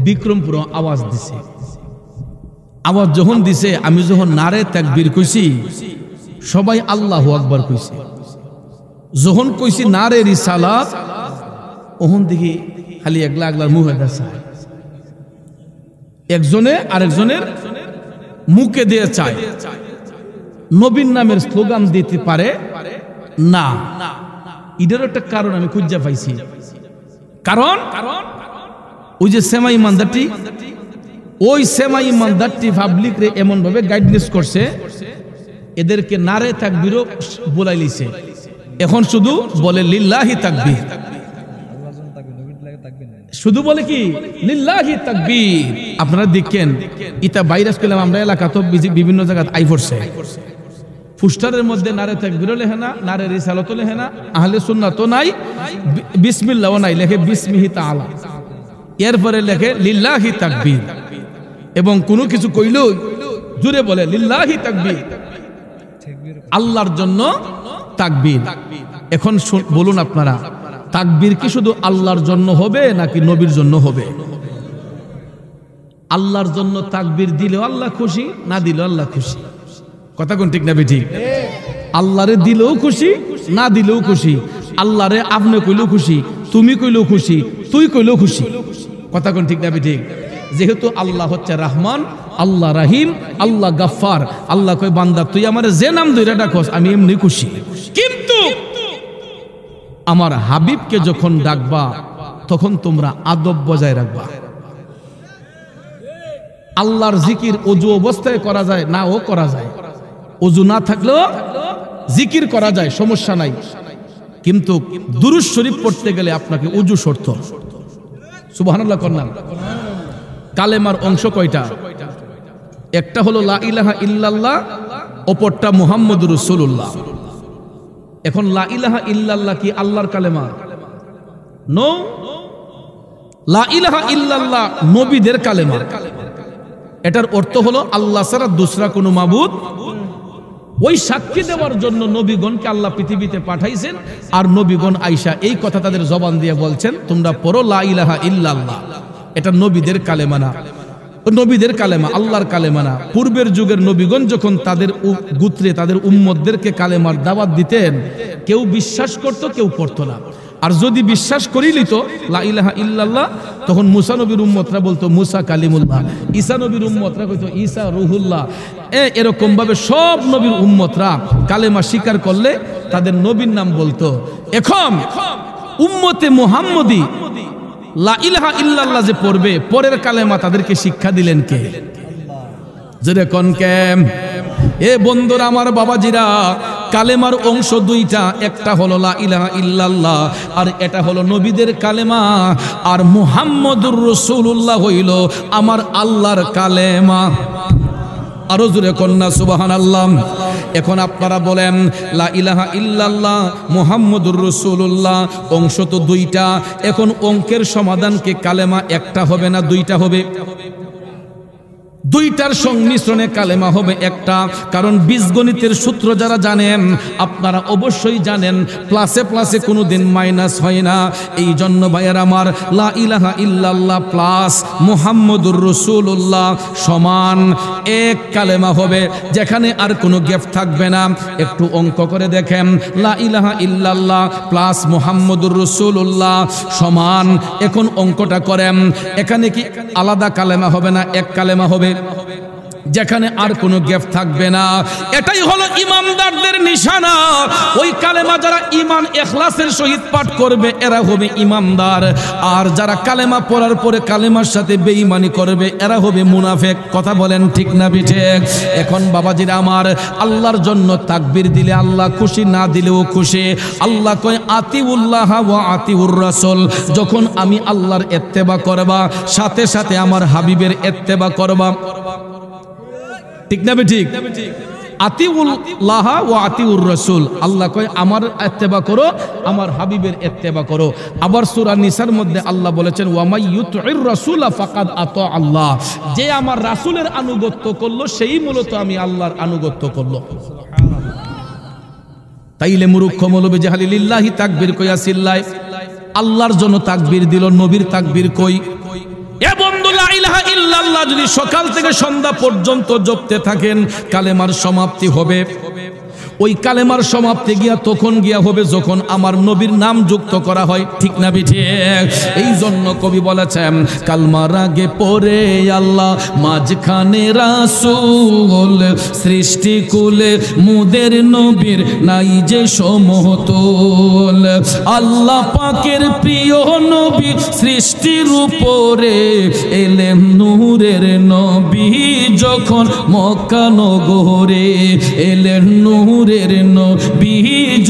বিক্রমপুরও আওয়াজ দিছে। আওয়াজ যখন দিছে, আমি যখন নারে তাকবীর কইছি, সবাই আল্লাহু আকবার কইছে। যখন কইছি নারে রিসালাত, ওহন দেখি খালি একলা একলার মুখে দেখায়, একজনে আরেকজনের মুখে দিয়ে চায়। নবীর নামের স্লোগান দিতে পারে না। এটার একটা কারণ আমি খুঁজে পাইছি। কারণ ওই যে সেমাই ইমানদারটি, ওই সেমাই ইমানদারটি পাবলিক রে এমন ভাবে গাইডনেস করছে, এদেরকে নারে তাকবীরও বলাই লিছে। এখন শুধু বলে লিল্লাহি তাকবীর, শুধু বলে কি লিল্লাহি তাকবীর। আপনারা দেখেন ইতা ভাইরাস পেলাম আমরা এলাকা তো বিভিন্ন জায়গায় আই পড়ছে। পোস্টারের মধ্যে নারে তাকবীরও লেখে না, নারে রিসালাতও লেখে না, আহলে সুন্নাতও নাই, বিসমিল্লাহও নাই, লেখে বিসমিহি তাআলা। এরপরে লেখে লিল্লাহি তাকবীর, এবং কোনো কিছু কইলেও জুড়ে বলে লিল্লাহি তাকবীর, আল্লাহর জন্য তাকবীর। এখন বলুন আপনারা, তাকবীর কি শুধু আল্লাহর জন্য হবে নাকি নবীর জন্য হবে? আল্লাহর জন্য তাকবীর দিলেও আল্লাহ খুশি, না দিলেও আল্লাহ খুশি। কথা কোন ঠিক না বেঠিক? আল্লাহরে দিলেও খুশি, না দিলেও খুশি। আল্লাহরে আপনি কইলেও খুশি, তুমি কইলেও খুশি, তুই কইলেও খুশি। কথা কোন ঠিক না বেঠিক? যেহেতু আল্লাহ হচ্ছে রহমান, আল্লাহ রাহিম, আল্লাহ গাফফার। আল্লাহ কই বান্দা তুই আমার যে নাম ধরে ডাকস আমি এমনি খুশি, কিন্তু আমার হাবিবকে যখন ডাকবা তখন তোমরা আদব বজায় রাখবা। আল্লাহর জিকির ওযু অবস্থায় করা যায়, না ও করা যায়, ওযু না থাকলেও জিকির করা যায়, সমস্যা নাই। কিন্তু দুরূদ শরীফ পড়তে গেলে আপনাকে ওযু শর্ত। সুবহানাল্লাহ করলাম। কালেমার অংশ কয়টা? একটা হলো লা ইলাহা ইল্লাল্লাহ, অপরটা মুহাম্মদুর রাসূলুল্লাহ। এখন লা ইলাহা ইল্লাল্লাহ কি আল্লাহর কালেমা? নো, লা ইলাহা ইল্লাল্লাহ নবীদের কালেমা। এটার অর্থ হলো আল্লাহ ছাড়া দুসরা কোনো মাবুদ। ওই সাক্ষী দেওয়ার জন্য নবীগণকে আল্লাহ পৃথিবীতে পাঠাইছেন, আর নবীগণ আইসা এই কথা তাদের জবান দিয়ে বলছেন তোমরা পড়ো লা ইলাহা ইল্লাল্লাহ। এটা নবীদের কালেমা না, নবীদের কালেমা, আল্লাহর কালেমা না। পূর্বের যুগের নবীগণ যখন তাদের গোত্রে তাদের উম্মতদেরকে কালেমার দাওয়াত দিতেন, কেউ বিশ্বাস করত, কেউ করত না। আর যদি বিশ্বাস করি লিত লা ইলাহা ইল্লাল্লাহ, তখন মুসা নবীর উম্মতরা বলতো মুসা কালিমুল্লাহ, ঈসা নবীর উম্মতরা কইতো ঈসা রুহুল্লাহ। এরকম ভাবে সব নবীর উম্মতরা কালেমা স্বীকার করলে তাদের নবীর নাম বলতো। এখন উম্মতে মুহাম্মদী লা ইলাহা ইল্লাল্লাহ যে পড়বে, পরের কালেমা তাদেরকে শিক্ষা দিলেন কে? যেটা কোন কে? এ বন্ধুরা আমার, বাবাজিরা, কালেমার অংশ দুইটা, একটা হলো লা ইলাহা ইল্লাল্লাহ, আর এটা হলো নবীদের কালেমা। আর মুহাম্মদুর রাসূলুল্লাহ হইল আমার আল্লাহর কালেমা। আরো জোরে কন্যা সুবহানাল্লাহ। এখন আপনারা বলেন লা ইলাহা ইল্লাল্লাহ মুহাম্মদুর রাসূলুল্লাহ অংশ তো দুইটা। এখন অঙ্কের সমাধান কি কালেমা একটা হবে না দুইটা হবে? দুইটার সংমিশ্রণে কালেমা হবে একটা। কারণ বীজগণিতের সূত্র যারা জানেন আপনারা অবশ্যই জানেন, প্লাসে প্লাসে কোনোদিন মাইনাস হয় না। এই জন্য ভাইয়ের আমার, লা ইলাহা ইল্লাল্লাহ প্লাস মুহাম্মদুর রাসূলুল্লাহ সমান এক কালেমা হবে, যেখানে আর কোনো গ্যাপ থাকবে না। একটু অঙ্ক করে দেখেন, লা ইলাহা ইল্লাল্লাহ প্লাস মুহাম্মদুর রাসূলুল্লাহ সমান, এখন অঙ্কটা করেন, এখানে কি আলাদা কালেমা হবে না এক কালেমা হবে, যেখানে আর কোনো গ্যাপ থাকবে না। এটাই হলো ইমানদারদের নিশানা। ওই কালেমা যারা ঈমান ইখলাসের সহিত পাঠ করবে এরা হবে ইমানদার, আর যারা কালেমা পড়ার পরে কালেমার সাথে বেঈমানি করবে এরা হবে মুনাফিক। কথা বলেন ঠিক না বিঠিক? এখন বাবাজিরা আমার, আল্লাহর জন্য তাকবীর দিলে আল্লাহ খুশি, না দিলেও খুশি। আল্লাহ কয় আতিউল্লাহ ওয়া আতিউর রাসূল। যখন আমি আল্লাহর ইত্তেবা করবা, সাথে সাথে আমার হাবিবের ইত্তেবা করবা। ঠিক না ঠিক? আতিউল্লাহ ওয়া আতিউর রাসূল, আল্লাহ কয় আমার ইত্তেবা করো, আমার হাবিবের ইত্তেবা করো। আবার সূরা নিসার মধ্যে আল্লাহ বলেছেন ওয়া মাই ইউতিউর রাসূলা ফাকাদ আতা আল্লাহ, যে আমার রাসূলের আনুগত্য করলো সেই মূলত আমি আল্লাহর আনুগত্য করলো। তাইলে মূর্খ মৌলবি জাহালি লিল্লাহি তাকবীর কইয়া চিল্লায়, আল্লাহর জন্য তাকবীর দিল, নবীর তাকবীর কই? এ বন্ধু, লা ইলাহা ইল্লাল্লাহ যদি সকাল থেকে সন্ধ্যা পর্যন্ত জপতে থাকেন, কালেমার সমাপ্তি হবে। ওই কালেমার সমাপ্তি গিয়া তখন গিয়া হবে যখন আমার নবীর নাম যুক্ত করা হয়, ঠিক না বিঠিক? এই জন্য কবি বলেছেন কালমার আগে পরে আল্লাহ, মাঝখানে রাসূল, সৃষ্টি কুলে মুদের নবীর নাই যে সমতুল। আল্লাহ পাকের প্রিয় নবী সৃষ্টির উপরে এলেন নূরের নবী, যখন মক্কা নগরে এলেন নূরের নবী,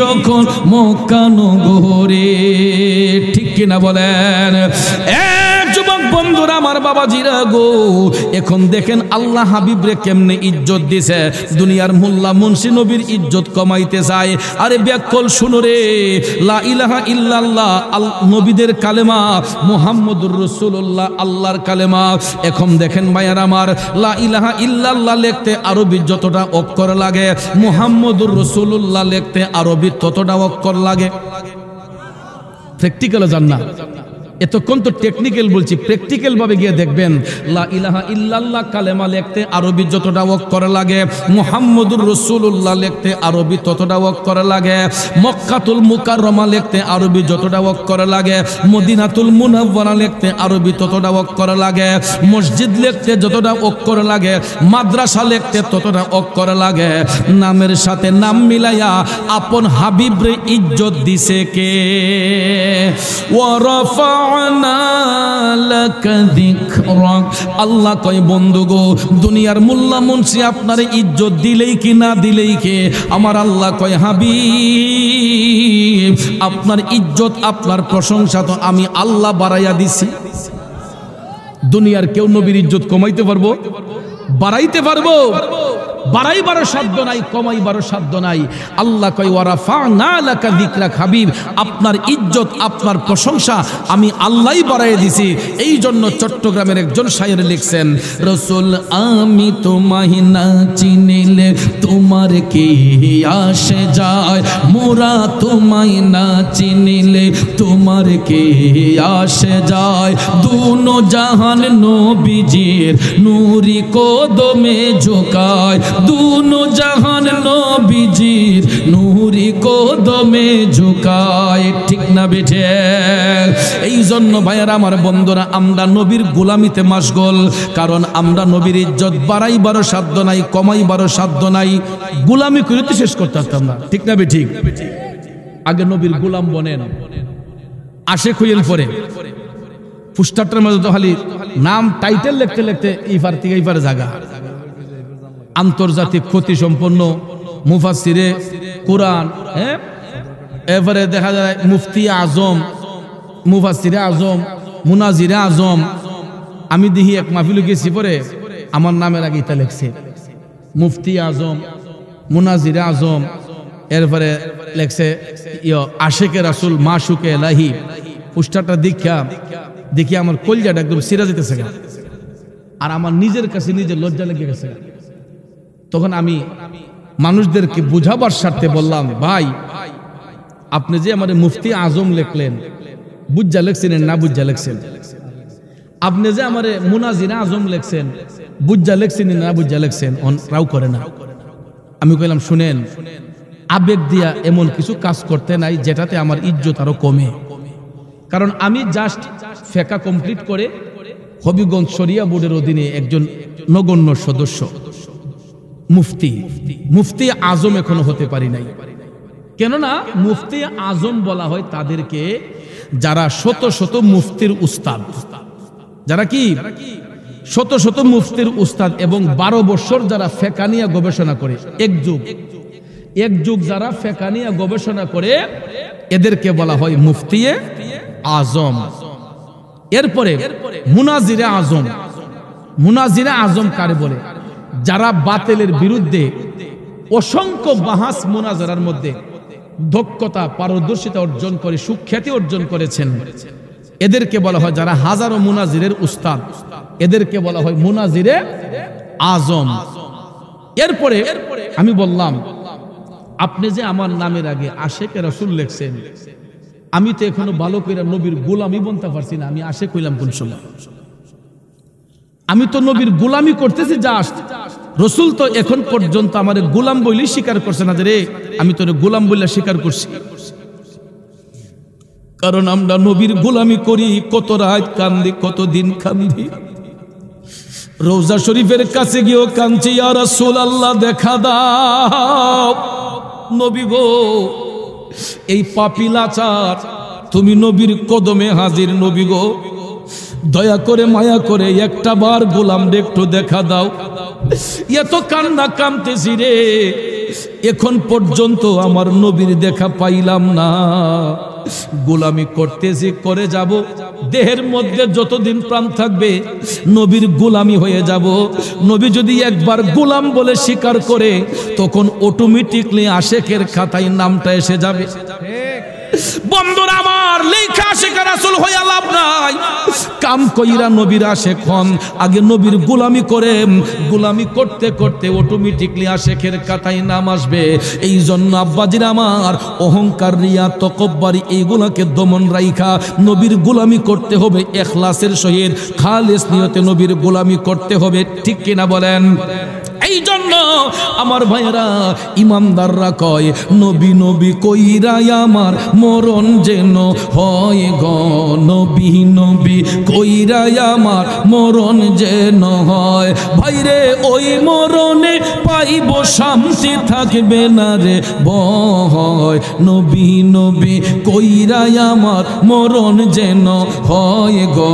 যখন মক্কা নগরে, ঠিক কিনা বলেন? যুবক বন্ধুরা আমার, বাবাজিরা গো, এখন দেখেন আল্লাহ হাবিবরে কেমনে ইজ্জত দিছে। দুনিয়ার মোল্লা মুন্সি নবীর ইজ্জত কমাইতে চায়। আরে ব্যাকল শুনো রে, লা ইলাহা ইল্লাল্লাহ নবীদের কালেমা, মুহাম্মদুর রাসূলুল্লাহ আল্লাহর কালেমা। এখন দেখেন ভাইয়ার আমার, লা ইলাহা ইল্লাল্লাহ লিখতে আরবি যতটা অক্ষর লাগে, মুহাম্মদুর রাসূলুল্লাহ লিখতে আরবি ততটা অক্ষর লাগে। প্র্যাকটিক্যালে জান না, এতক্ষণ তো টেকনিক্যাল বলছি, প্র্যাকটিক্যাল ভাবে গিয়ে দেখবেন লা ইলাহা ইল্লাল্লাহ কালেমা লিখতে আরবি যতটা অক্ষর লাগে, মুহাম্মদুর রাসূলুল্লাহ লিখতে আরবি ততটা অক্ষর লাগে। মক্কাতুল মুকাররমা লিখতে আরবি যতটা অক্ষর লাগে, মদিনাতুল মুনাওয়ারা লিখতে আরবি ততটা অক্ষর লাগে, মসজিদ লিখতে যতটা অক্ষর লাগে, মাদ্রাসা লিখতে ততটা অক্ষর লাগে। নামের সাথে নাম মিলাইয়া আপন হাবিবরে ইজ্জত দিছে কে? ওয়ারাফা আল্লাহ কয় বন্ধু গো, দুনিয়ার মোল্লা মুন্সি আপনার ইজ্জত দিলেই কি না দিলেই কে? আমার আল্লাহ কয় হাবিব, আপনার ইজ্জত আপনার প্রশংসা তো আমি আল্লাহ বাড়াইয়া দিছি। দুনিয়ার কেউ নবীর ইজ্জত কমাইতে পারবো? বাড়াইতে পারবো? বাড়াইবারও সাধ্য নাই, কমাইবারও সাধ্য নাই। আল্লাহ কয় ওয়ারাফা'না লাকা যিকরাক, হাবিব আপনার ইজ্জত আপনার প্রশংসা আমি আল্লাহই বাড়াইয়া দিছি। এই জন্য চট্টগ্রামের একজন শায়ের লিখছেন, রাসূল আমি তোমায় না চিনিলে তোমার কি আসে যায়, মোরা তোমায় না চিনিলে তোমার কি আসে যায়। দুনো জাহান নবীজির নূরি কদমে ঝুকায়, দুনো জাহান নবীজির নূরি কদমে ঝুকায়, ঠিক না বেঠে? এই জন্য ভাইয়ারা আমার, বন্ধুরা, আমরা নবীর গোলামিতে মাশগুল, কারণ আমরা নবীর ইজ্জত বাড়াইবারও সাধ্য নাই, কমাইবারও সাধ্য নাই। গোলামি করে তো শেষ করতে পারতাম না, ঠিক না বেঠিক? আগে নবীর গোলাম বনেন, আশেক হইল পরে পুস্টারটার মধ্যে তো খালি নাম টাইটেল লিখতে লিখতে ইফার থেকে ইফার জায়গা। আন্তর্জাতিক খ্যাতি সম্পন্ন মুফাসসিরে কুরআন, এবারে দেখা যায় মুফতি আজম, মুফাসসিরে আজম, মুনাজিরে আজম। আমি দেখি এক মাহফিলে গেছি, পরে আমার নামের আগে এটা লেখছে মুফতি আজম, মুনাজিরে আজম, এরপরে লেখছে আশেকে রাসূল মাশুকে এলাহি। পোস্টারটা দেখি আমার কলজাটা একদম সিরা যেতেছে, আর আমার নিজের কাছে নিজের লজ্জা লেগে গেছে। তখন আমি মানুষদেরকে বুঝাবার স্বার্থে বললাম, ভাই আপনি যে আমার মুফতি আজম লিখলেন, বুঝা লেখছেন না বুঝা লেখছেন? আপনি যে আমার মুনাজিরে আজম লেখছেন, বুঝা লেখছেন না বুঝা লেখছেন? রাও করে না। আমি কইলাম, শুনেন, আবেগ দিয়া এমন কিছু কাজ করতে নাই যেটাতে আমার ইজ্জত আরো কমে। কারণ আমি জাস্ট ফেকা কমপ্লিট করে হবিগঞ্জ শরিয়া বোর্ডের অধীনে একজন নগণ্য সদস্য, মুফতি আজম এখনো হতে পারি নাই। কেননা মুফতি আজম বলা হয় তাদেরকে যারা শত শত মুফতির উস্তাদ, যারা কি শত শত মুফতির উস্তাদ এবং 12 বছর যারা ফেকা নিয়ে গবেষণা করে, এক যুগ যারা ফেকা নিয়ে গবেষণা করে, এদেরকে বলা হয় মুফতি আজম। এরপরে মুনাজিরে আজম। মুনাজিরে আজম কারে বলে? যারা বাতিলের বিরুদ্ধে অসংখ্য বাহাস মুনাজারার মধ্যে দক্ষতা পারদর্শিতা অর্জন করে সুখ্যাতি অর্জন করেছেন। এদেরকে বলা হয় যারা হাজারো মুনাজিরের উস্তাদ, এদেরকে বলা হয় মুনাজিরে আজম। এরপরে আমি বললাম, আপনি যে আমার নামের আগে আশেকে রাসূল লিখছেন, আমি তো এখনো ভালো করে নবীর গোলামি বলতে পারছি না। আমি আশেক হইলাম কোন সময়? আমি তো নবীর গোলামি করতেছি যা আসছে। রসুল তো এখন পর্যন্ত আমার গোলাম বইলে স্বীকার করছে না যে রে আমি তোর গোলাম বইলে স্বীকার করছি। কারণ আমরা নবীর গোলামি করি, কত রাত কান্দি, কত দিন কান্দি, রওজা শরীফের কাছে গিয়েও কাঁদছি, ইয়া রাসূলুল্লাহ দেখা দাও। নবী গো, এই পাপী লাচার তুমি নবীর কদমে হাজির। নবী গো, দয়া করে মায়া করে একটা বার গোলাম একটু দেখা দাও। এত কান্না কামতেছি রে, এখন পর্যন্ত আমার নবীর দেখা পাইলাম না। গোলামি করতেছি, করে যাব, দেহের মধ্যে যতদিন প্রাণ থাকবে নবীর গোলামি হয়ে যাব। নবী যদি একবার গোলাম বলে স্বীকার করে, তখন অটোমেটিকলি আশেকের খাতায় নামটা এসে যাবে। বন্ধুরা আমার, লেখা আশেকের রাসূল হইয়া লাভ নাই। কাম কইরা নবীর আশেক হন, আগে নবীর গোলামি করে, গোলামি করতে করতে অটোমেটিকলি আশেকের খাতায় নাম আসবে। এই জন্য আব্বাজির আমার, অহংকার, রিয়া, তকব্বরি এইগুলাকে দমন রাইখা নবীর গোলামি করতে হবে ইখলাসের সহিত, খালিস নিয়তে নবীর গোলামি করতে হবে। ঠিক কিনা বলেন? এই জন্য আমার ভাইয়েরা, ইমানদাররা কয়, নবী নবী কইরা আমার মরণ যেন হয় গো, নবী নবী কইরা আমার মরণ যেন হয়। ভাইরে, ওই মরণে পাইব শান্তি, থাকবে না রে ভয়। নবী নবী কইরা আমার মরণ যেন হয় গো,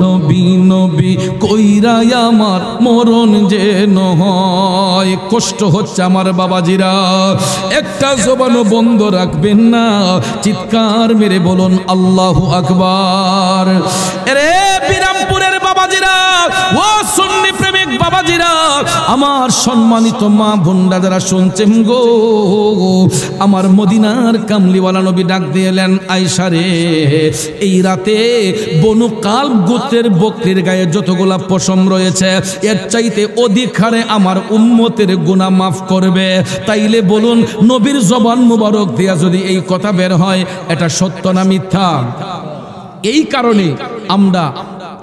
নবী নবী কইরা আমার মরণ যেন হয়। কষ্ট হচ্ছে আমার বাবাজিরা, একটা জবানও বন্ধ রাখবেন না, চিৎকার মেরে বলুন আল্লাহু আকবার। আরে বিরামপুরের বাবাজিরা, ও সুন্নি প্রেমিক বাবাজিরা, আমার সম্মানিত মা বোনরা যারা শুনছেন গো, আমার মদিনার কামলিওয়ালা নবী ডাক দিলেন, আয়েশা রে, এই রাতে বনু কালব গোত্রের বকরির গায়ে যতগুলা পশম রয়েছে, এর চাইতে অধিক হারে আমার উম্মতের গুনাহ মাফ করবে। তাইলে বলুন, নবীর জবান মুবারক দিয়া যদি এই কথা বের হয়, এটা সত্য না মিথ্যা? এই কারণে আমরা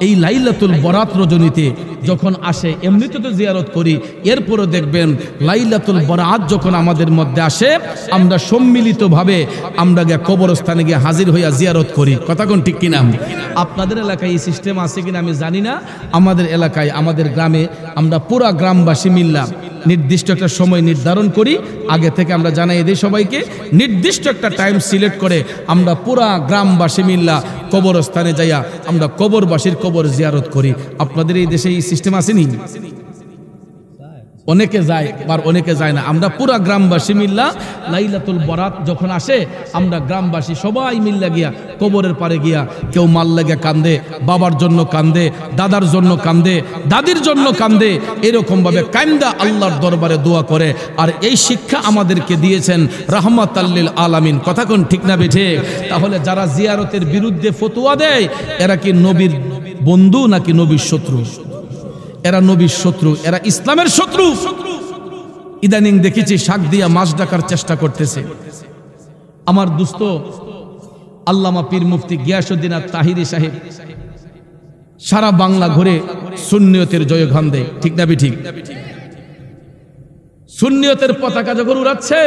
এই লাইলাতুল বরাত রজনীতে যখন আসে, এমনিতে তো জিয়ারত করি, এরপরও দেখবেন লাইলাতুল বরাত যখন আমাদের মধ্যে আসে, আমরা সম্মিলিতভাবে আমরা গিয়ে কবরস্থানে গিয়ে হাজির হইয়া জিয়ারত করি। কথা কোন ঠিক কিনা? আপনাদের এলাকায় এই সিস্টেম আছে কিনা আমি জানি না। আমাদের এলাকায়, আমাদের গ্রামে আমরা পুরা গ্রামবাসী মিললাম নির্দিষ্ট একটা সময় নির্ধারণ করি, আগে থেকে আমরা জানাই দিই সবাইকে, নির্দিষ্ট একটা টাইম সিলেক্ট করে আমরা পুরা গ্রামবাসী মিল্লা কবরস্থানে যাইয়া আমরা কবরবাসীর কবর জিয়ারত করি। আপনাদের এই দেশে এই সিস্টেম আসেনি? অনেকে যায় আর অনেকে যায় না। আমরা পুরা গ্রামবাসী মিল্লা লাইলাতুল বরাত যখন আসে, আমরা গ্রামবাসী সবাই মিল্লা গিয়া কবরের পারে গিয়া, কেউ মাল লাগে কান্দে, বাবার জন্য কান্দে, দাদার জন্য কান্দে, দাদির জন্য কান্দে, এরকম ভাবে কান্দা আল্লাহর দরবারে দোয়া করে। আর এই শিক্ষা আমাদেরকে দিয়েছেন রাহমাতাল লিল আলামিন। কথা কোন ঠিক না বেঠে? তাহলে যারা জিয়ারতের বিরুদ্ধে ফতোয়া দেয়, এরা কি নবীর বন্ধু নাকি নবীর শত্রু? এরা নবীর শত্রু, এরা ইসলামের শত্রু। ইদানিং দেখেছি শাক দিয়া মাছ ডাকার চেষ্টা করতেছে। আমার দোস্ত আল্লামা পীর মুফতি গিয়াসউদ্দিন আত-তাহিরি সাহেব সারা বাংলা ঘুরে সুন্নিয়তের জয়গান দেয়। ঠিক না ঠিক? সুন্নিয়তের পতাকা যখন উড়াচ্ছে,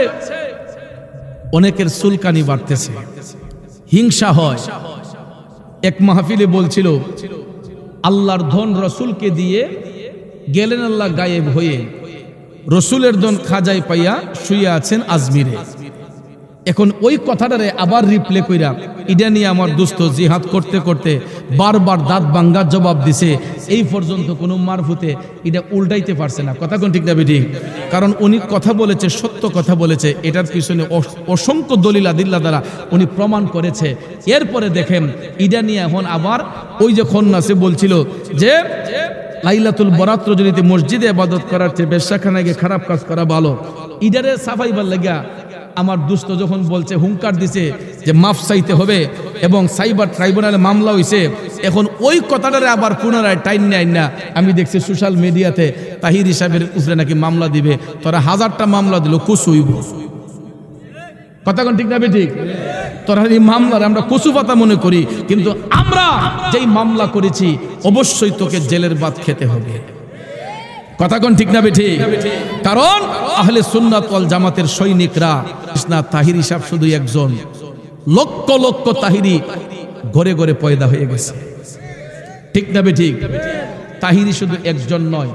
অনেকের চুলকানি বাড়তেছে, হিংসা হয়। এক মাহফিলে বলছিল, আল্লাহর ধন রসুলকে দিয়ে গেলেন আল্লাহ গায়েব হয়ে, রসুলের ধন খাজায় পাইয়া শুয়ে আছেন আজমিরে। এখন ওই কথাটারে আবার রিপ্লে কইরা ইডা নিয়ে আমার দোস্ত জিহাদ করতে করতে বারবার দাঁত ভাঙ্গার জবাব দিছে। এই পর্যন্ত কোনো মারফুতে এটা উল্টাইতে পারছে না। কথা কোন ঠিক না বেঠিক? কারণ উনি কথা বলেছে, সত্য কথা বলেছে, এটার পিছনে অসংখ্য দলিল আদিল্লা দ্বারা উনি প্রমাণ করেছে। এরপরে দেখেন ইডা নিয়ে এখন আবার ওই যে খন্নাসে বলছিল যে লাইলাতুল বরাত রজনীতে মসজিদে ইবাদত করার চেয়ে বেশ্যাখানায় গিয়ে খারাপ কাজ করা ভালো। ইডারে সাফাইবার লাগা আমার দুস্থ যখন বলছে, হুঙ্কার দিছে যে মাফ চাইতে হবে এবং সাইবার ট্রাইব্যুনালে মামলা হইছে, এখন ওই কথাটারে আবার পুনরায় টাইম নেয় না। আমি দেখছি সোশ্যাল মিডিয়াতে তাহির সাহেবের উপরে নাকি মামলা দিবে, তোরা 1000টা মামলা দিল কুসু হইব। কথা কোন ঠিক না ঠিক? তোরা এই মামলার আমরা কচু পাতা মনে করি, কিন্তু আমরা যেই মামলা করেছি অবশ্যই তোকে জেলের ভাত খেতে হবে। কথা কোন ঠিক না ঠিক? কারণ আহলে সুন্নাত ওয়াল জামাতের সৈনিকরা না, তাহিরি সাহেব শুধু একজন, লক্ষ লক্ষ তাহিরি ঘরে ঘরে পয়দা হয়ে গেছে। ঠিক না ঠিক? তাহিরি শুধু একজন নয়,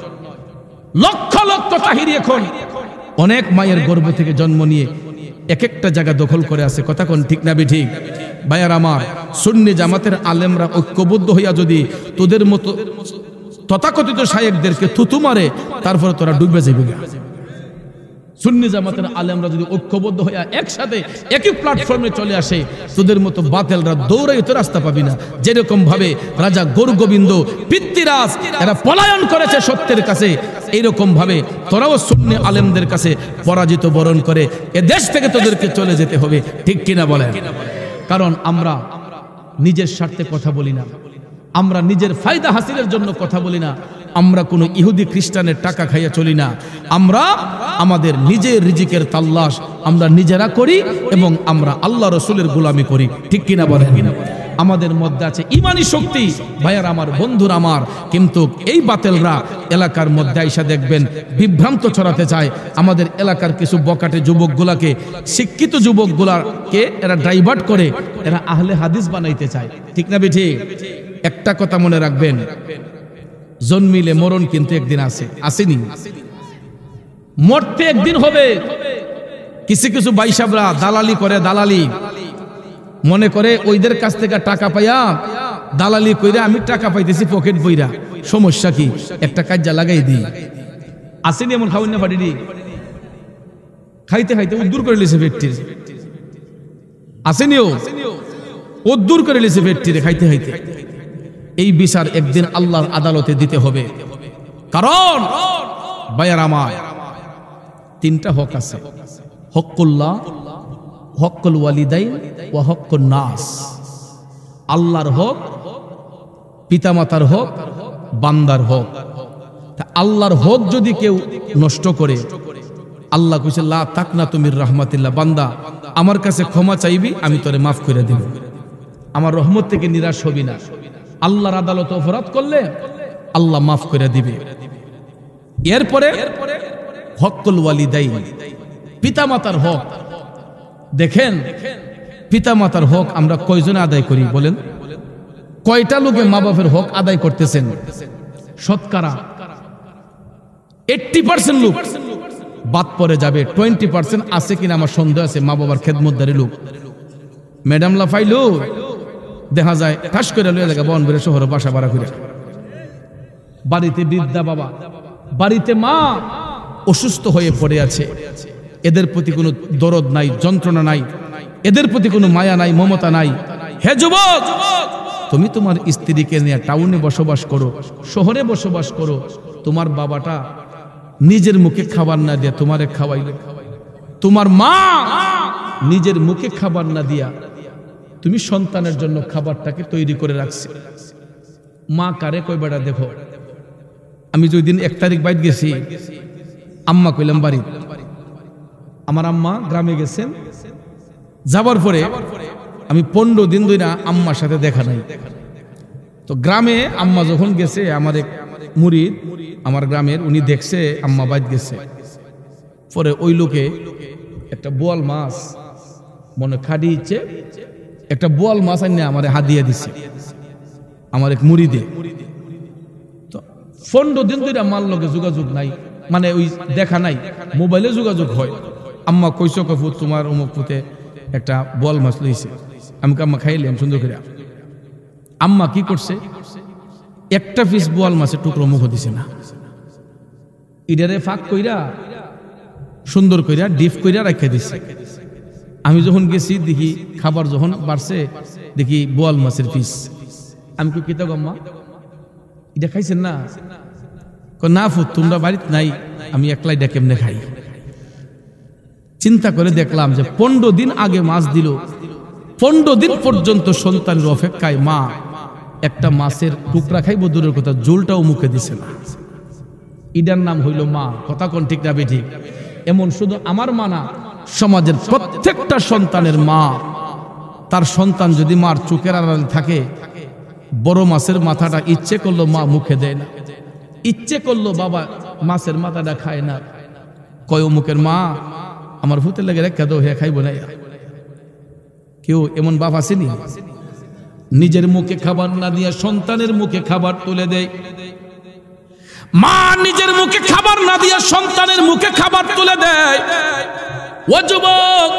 লক্ষ লক্ষ তাহিরি এখন অনেক মায়ের গর্ভ থেকে জন্ম নিয়ে এক একটা জায়গা দখল করে আছে। কথা কোন ঠিক না ঠিক? ভাইয়ার আমার, সুন্নি জামাতের আলেমরা ঐক্যবদ্ধ হইয়া যদি তোদের মতো তথাকথিত শায়েখদেরকে থুতু মারে, তারপরে তোরা ডুবে যাবি। সুন্নি জামাতের আলেমরা যদি ঐক্যবদ্ধ হইয়া একসাথে একই প্ল্যাটফর্মে চলে আসে, তোদের মতো বাতেলরা দৌড়াই তো রাস্তা পাবি না। যেরকম ভাবে রাজা গরু গোবিন্দ, পিতৃরাজ এরা পলায়ন করেছে সত্যের কাছে, এইরকম ভাবে তোরাও সুন্নি আলেমদের কাছে পরাজিত বরণ করে এ দেশ থেকে তোদেরকে চলে যেতে হবে। ঠিক কিনা বলেন? কারণ আমরা নিজের স্বার্থে কথা বলি না, আমরা নিজের ফায়দা হাসিলের জন্য কথা বলি না, আমরা কোনো ইহুদি খ্রিস্টানের টাকা খাইয়া চলি না। আমরা আমাদের নিজের রিজিকের তাল্লাশ আমরা নিজেরা করি এবং আমরা আল্লাহ রসুলের গোলামি করি। ঠিক কিনা বলেন? আমাদের মধ্যে আছে ইমানি শক্তি, ভাইয়ার আমার, বন্ধুর আমার, কিন্তু এই বাতেলরা এলাকার মধ্যে আইসা দেখবেন বিভ্রান্ত ছড়াতে চায়। আমাদের এলাকার কিছু বকাটে যুবকগুলাকে, শিক্ষিত যুবকগুলাকে এরা ডাইভার্ট করে এরা আহলে হাদিস বানাইতে চায়। ঠিক না বেঠি? একটা কথা মনে রাখবেন, জন্মিলে মরণ কিন্তু একদিন আসেনি, মরতে একদিন হবে। কিছু কিছু ভাই সাহেবরা দালালি করে, দালালি মনে করে ওইদের কাছ থেকে টাকা পাইয়া দালালি কইরা আমি টাকা পাইতেছি পকেট বইরা, সমস্যা কি, একটা কাজা লাগাই দিই। আসেনি এমন খাওয়ান না পারি, খাইতে খাইতে উদ্দূর করে লিছে পেটটির। আসেনিও উদ্দূর করে লিছে পেটটির খাইতে খাইতে। এই বিচার একদিন আল্লাহর আদালতে দিতে হবে। কারণ ভাইয়ার আমার, তিনটা হক আছে, হক্কুল্লাহ, হক্কুল ওয়ালিদাইন ওয়া হক্কুন নাস। আল্লাহর হক, পিতামাতার হক, বান্দার হক। আল্লাহর হক যদি কেউ নষ্ট করে, আল্লাহ কইছে লা তাকনাতু মির রাহমাতিল্লাহ, বান্দা আমার কাছে ক্ষমা চাইবি, আমি তোরে মাফ করে দেব, আমার রহমত থেকে নিরাশ হবি না। আল্লাহর আদালতে অপরাধ করলে আল্লাহ মাফ করে দিবে। এরপরে হক্কুল ওয়ালিদাইন, পিতামাতার হক। দেখেন পিতামাতার হক আমরা কয়জনে আদায় করি বলেন? কয়টা লোকে মা বাপের হক আদায় করতেছেন? শতকরা 80% লোক বাদ পড়ে যাবে। 20% আছে কিনা আমার সন্দেহ আছে, মা বাবার খেদমতদারি লোক। ম্যাডাম লাফাইলো দেখা যায় ঠাস করে লয়ে জায়গা বন বেড়ে শহরে বাসা ভাড়া করে। বাড়িতে বৃদ্ধা বাবা, বাড়িতে মা অসুস্থ হয়ে পড়ে আছে, এদের প্রতি কোনো দরদ নাই, যন্ত্রণা নাই, এদের প্রতি কোনো মায়া নাই, মমতা নাই। হে যুবক, তুমি তোমার স্ত্রীকে নিয়ে টাউনে বসবাস করো, শহরে বসবাস করো, তোমার বাবাটা নিজের মুখে খাবার না দিয়া তোমারে খাওয়াইলো, তোমার মা নিজের মুখে খাবার না দিয়া তুমি সন্তানের জন্য খাবারটাকে তৈরি করে রাখছে। মা কারে কই বেড়া দেখো, আমি যে দিন 1 তারিখ বাইট গেছি, আম্মা কইলাম বাড়ি, আমার আম্মা গ্রামে গেছেন, যাবার পরে আমি 15 দিন ধরে আম্মার সাথে দেখা নাই। তো গ্রামে আম্মা যখন গেছে, আমার এক মুরিদ আমার গ্রামের, উনি দেখছে আম্মা বাইট গেছে, পরে ওই লোকে একটা বোয়াল মাছ মনে খাড়ি ইচ্ছে, একটা বোয়াল মাছ আনিয়ে আমার হাদিয়া দিছে আমার এক মুরিদে। তো 15 দিন ধরে আমার লোকে যোগাযোগ নাই, মানে ওই দেখা নাই, মোবাইলে যোগাযোগ হয়। আম্মা কইছো কফুত তোমার অমুক পুতে একটা বোয়াল মাছ লইছে, আমি আম্মা খাইলাম সুন্দর করে। আম্মা কি করছে, একটা পিস বোয়াল মাছের টুকরো মুখ দিছে না, ইডারে ফাঁক কইরা সুন্দর কইরা ডিপ কইরা রাখা দিছে। আমি যখন গেছি দেখি খাবার যখন বাড়ছে, দেখি বোয়াল মাছের পিস। আমি কি কিতা গম্মা এটা খাইছেন না? না ফুত তোমরা বাড়িতে নাই, আমি একলাই ডেকে কেমনে খাই। চিন্তা করে দেখলাম যে 15 দিন আগে মাছ দিল, 15 দিন পর্যন্ত সন্তানের অপেক্ষায় মা একটা মাছের টুকরা খাইব দূরের কথা, জোলটাও মুখে দিছে না। ইডার নাম হইল মা। কথা কোন ঠিক না বেঠিক? এমন শুধু আমার মা না, সমাজের প্রত্যেকটা সন্তানের মা, তার সন্তান যদি মার চোখের আড়ালে থাকে, বড় মাছের মাথাটা ইচ্ছে করলো মা মুখে দেয় না, ইচ্ছে করলো বাবা মাছের মাথাটা খায় না, কয় মুখের মা আমার ভূতের লেগে রেখা দো, হে খাইব না। কেউ এমন বাপ আসেনি নিজের মুখে খাবার না দিয়ে সন্তানের মুখে খাবার তুলে দেয়? মা নিজের মুখে খাবার না দিয়ে সন্তানের মুখে খাবার তুলে দেয়। ও যুবক,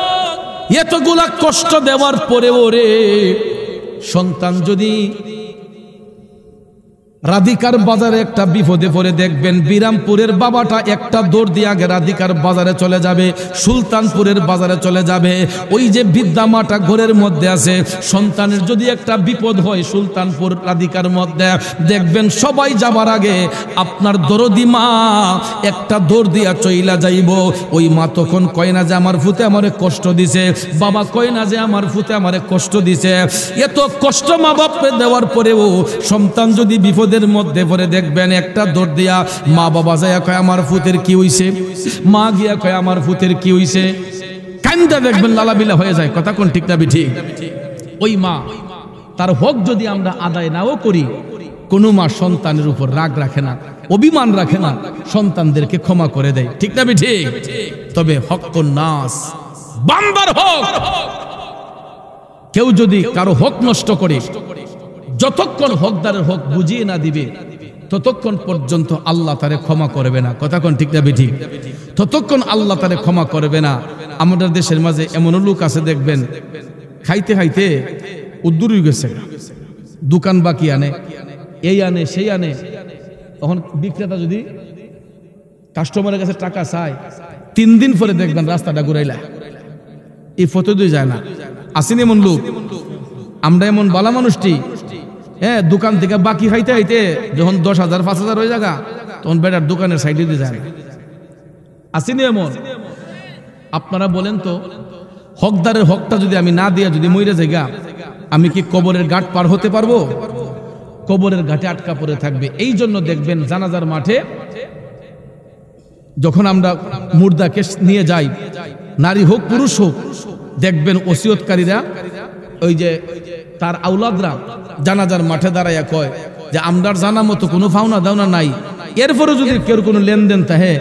এতগুলা কষ্ট দেওয়ার পরেও রে, সন্তান যদি রাধিকার বাজারে একটা বিপদে পড়ে, দেখবেন বিরামপুরের বাবাটা একটা দৌড় দিয়ে আগে রাধিকার বাজারে চলে যাবে, সুলতানপুরের বাজারে চলে যাবে। ওই যে বৃদ্ধা মাটা ঘরের মধ্যে আছে, সন্তানের যদি একটা বিপদ হয় সুলতানপুর রাধিকার মধ্যে, দেখবেন সবাই যাবার আগে আপনার দরদি মা একটা দৌড় দিয়া চইলা যাইব। ওই মা তখন কয় না যে আমার ফুতে আমারে কষ্ট দিছে, বাবা কয় না যে আমার ফুতে আমারে কষ্ট দিছে। এত কষ্ট মা বাপকে দেওয়ার পরেও সন্তান যদি বিপদ মধ্যে পরে, দেখবেন একটা দৌড় দিয়া মা বাবা যায় কয় আমার ফুতের কি হইছে, মা গিয়া কয় আমার ফুতের কি হইছে, কান্দা দেখবেন লালাবিলা হয়ে যায়। কথা কোন ঠিক না ঠিক? ওই মা তার হক যদি আমরা আদায় নাও করি, কোন মা সন্তানের উপর রাগ রাখে না, অভিমান রাখে না, সন্তানদেরকে ক্ষমা করে দেয়। ঠিক না ঠিক? তবে হক্কুন নাস, বান্দার হক, কেউ যদি কারো হক নষ্ট করে, যতক্ষণ হকদারের হক বুঝিয়ে না দিবে, ততক্ষণ পর্যন্ত আল্লাহ তারে ক্ষমা করবে না। কথা কোন ঠিক না ঠিক? ততক্ষণ আল্লাহ তারে ক্ষমা করবে না। আমাদের দেশের মাঝে এমন লোক আছে, দেখবেন খাইতে খাইতে উদ্দুর হয়ে গেছে, দোকান বাকি আনে, এই আনে সেই আনে। তখন বিক্রেতা যদি কাস্টমারের কাছে টাকা চায়, 3 দিন পরে দেখবেন রাস্তাটা ঘুরাইলা, এই ফটো দিয়ে যায় না। আসেনি এমন লোক? আমরা এমন বালা মানুষটি, হ্যাঁ, দোকান থেকে বাকি খাইতে খাইতে যখন 10,000 5,000 হয়ে যাগা, তখন বেটার দোকানের সাইডে দিয়ে যায়। আসেনি এমন? আপনারা বলেন তো, হকদারের হকটা যদি আমি না দিয়া যদি মইরে যাইগা, আমি কি কবরের ঘাট পার হতে পারবো? কবরের ঘাটে আটকা পড়ে থাকবে। এই জন্য দেখবেন জানাজার মাঠে যখন আমরা মুর্দাকে নিয়ে যাই, নারী হোক পুরুষ হোক, দেখবেন ওসিয়তকারীরা, ওই যে তার আউলাদরা জানাজার মাঠে দাঁড়াইয়া কয় যে আমরার জানা মতো কোনো পাওনা দাওনা নাই, এরপরে যদি কেউ কোনো লেনদেন থাকে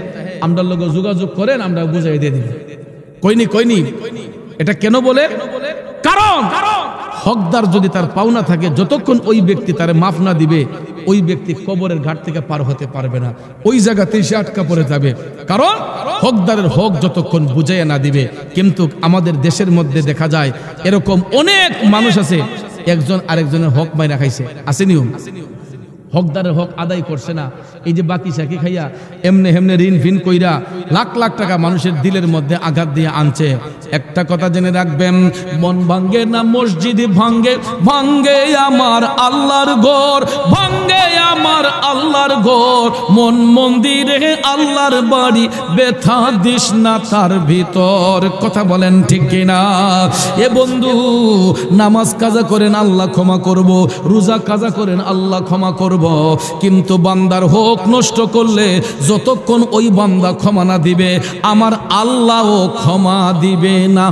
আমরার লোক যোগাযোগ করেন, আমরা বুঝাই দিয়ে দিব। কইনি এটা কেন বলে? কারণ হকদার যদি তার পাওনা থাকে, যতক্ষণ ওই ব্যক্তি তারে মাফ না দিবে, ওই ব্যক্তি কবরের ঘাট থেকে পার হতে পারবে না, ওই জায়গাতেই সে আটকা পড়ে যাবে। কারণ হকদারের হক যতক্ষণ বুঝাইয়া না দিবে। কিন্তু আমাদের দেশের মধ্যে দেখা যায় এরকম অনেক মানুষ আছে, একজন আরেকজনের হক মাইরা খাইছে। আসেনিও? হকদারের হক আদায় করছে না, এই যে বাকি সাকি খাইয়া এমনে হেমনে ঋণ ফিন কইরা লাখ লাখ টাকা মানুষের দিলের মধ্যে আঘাত দিয়ে আনছে। একটা কথা জেনে রাখবেন, মন ভাঙ্গে না মসজিদ ভাঙ্গে, ভাঙ্গে আমার আল্লাহর ঘর, ভাঙ্গে আমার আল্লাহর ঘর, মন মন্দিরে আল্লাহর বাড়ি, ব্যথা দিস না তার ভিতর। কথা বলেন ঠিক কিনা? এ বন্ধু, নামাজ কাজা করেন আল্লাহ ক্ষমা করব, রোজা কাজা করেন আল্লাহ ক্ষমা করব, কিন্তু বান্দার হক নষ্ট করলে যতক্ষণ ওই বান্দা ক্ষমা না দিবে, আমার আল্লাহও ক্ষমা দিবে না।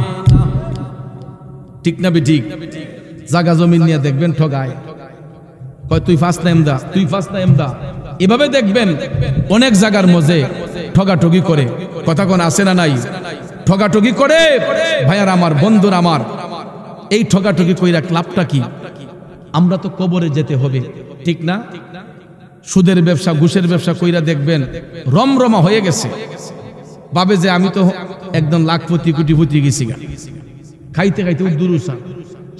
ঠিক না ঠিক? জায়গা জমিন নিয়ে দেখবেন ঠগায়, কয় তুই ফার্স্ট টাইম দা, তুই ফার্স্ট টাইম দা, এভাবে দেখবেন অনেক জায়গার মধ্যে ঠগাঠগি করে। কথা কোন আছে না নাই? ঠগাঠগি করে। ভাইয়ার আমার, বন্ধুর আমার, এই ঠগাঠগি কইরা লাভটা কি? আমরা তো কবরে যেতে হবে, ঠিক না? সুদের ব্যবসা, ঘুষের ব্যবসা কইরা দেখবেন রমরমা হয়ে গেছে, ভাবে যে আমি তো একদম লাখপতি কোটিপতি গেছি গা। খাইতে খাইতে উদ্দুরুসা,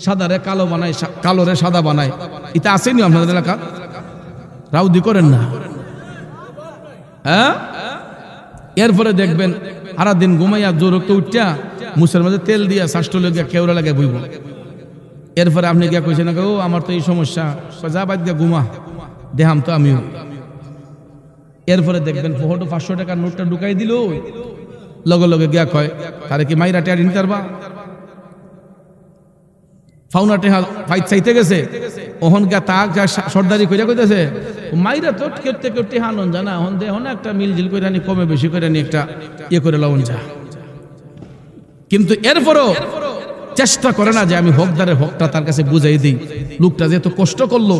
সাদারে কালো বানায়, কালোরে সাদা বানায়। এটা আসেনি আপনাদের এলাকা? রাউদি করেন না, হ্যাঁ? এরপরে দেখবেন সারা দিন ঘুমাইয়া জোর তো উঠিয়া মুসের মাঝে তেল দিয়া শাস্ত্র লেগে কেউরা লাগে বইব। এরপরে আপনি গিয়া কইছেন, ও আমার তো এই সমস্যা, যা বাদ দিয়া ঘুমা, দেহাম তো আমিও। এরপরে দেখবেন ফটো 500 টাকার নোটটা ঢুকাই দিল, লগে লগে গিয়া কয় তারে কি মাইরা টেয়ার নিতে পারবা, ফাউনা টেহা ফাইট চাইতে গেছে, ওহন গা তা সর্দারি কইরা কইতেছে মাইরা তো করতে করতে হানন জানা, হন দে হন একটা মিলজিল কইরা নি কমে বেশি কইরা নি একটা করে লওন যা। কিন্তু এরপরও চেষ্টা করে না যে আমি হকদারের হকটা তার কাছে বুঝাই দিই। লোকটা যে এত কষ্ট করলো,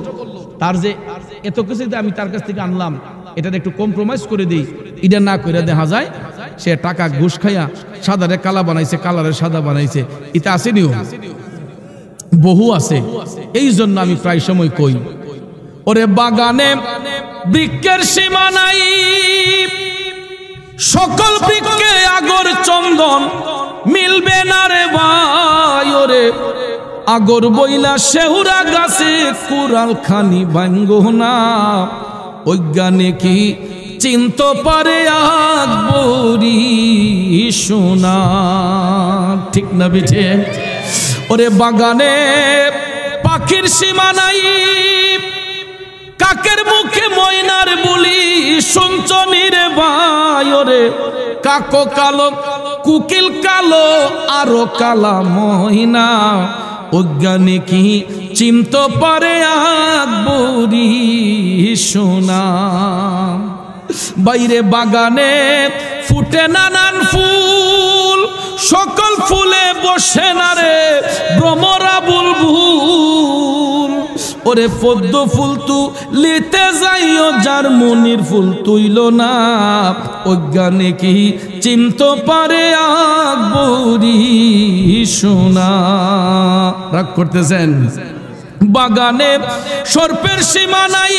তার যে এত কিছু আমি তার কাছ থেকে আনলাম, এটা একটু কম্প্রোমাইজ করে দিই, এটা না করে দেখা যায় সে টাকা ঘুষ খাইয়া সাদারে কালা বানাইছে, কালারে সাদা বানাইছে। এটা আসেনিও, বহু আছে। এই জন্য আমি প্রায় সময় কই, ওরে বাগানে বৃক্ষের সীমা নাই, সকল বৃক্ষে আগর চন্দন মিলবে না রে ভাই। ওরে আগর বইলা শেহুরা গাছে কুড়াল খানি ভাঙ্গো না, অজ্ঞানে কি চিন্ত পারে আকবরী সোনা। ঠিক না বিঠে? ওরে বাগানে পাখির সীমা নাই, কাকের মুখে ময়নার বলি শুনছনি রে ভাই। ওরে কাকো কালো কুকিল কালো আরো কালা ময়না, অজ্ঞানে কি চিন্ত পারে আকবরী সোনা। বাইরে বাগানে ফুটে নানান ফুল, সকল ফুলে বসে না রে ভ্রমরা বুলবুল। ওরে পদ্ম ফুল তুলিতে যাইও যার মনির ফুল তুইল না, অজ্ঞানে কি চিন্ত পারে আকবরী সোনা। রাগ করতেছেন? বাগানে সর্পের সীমা নাই,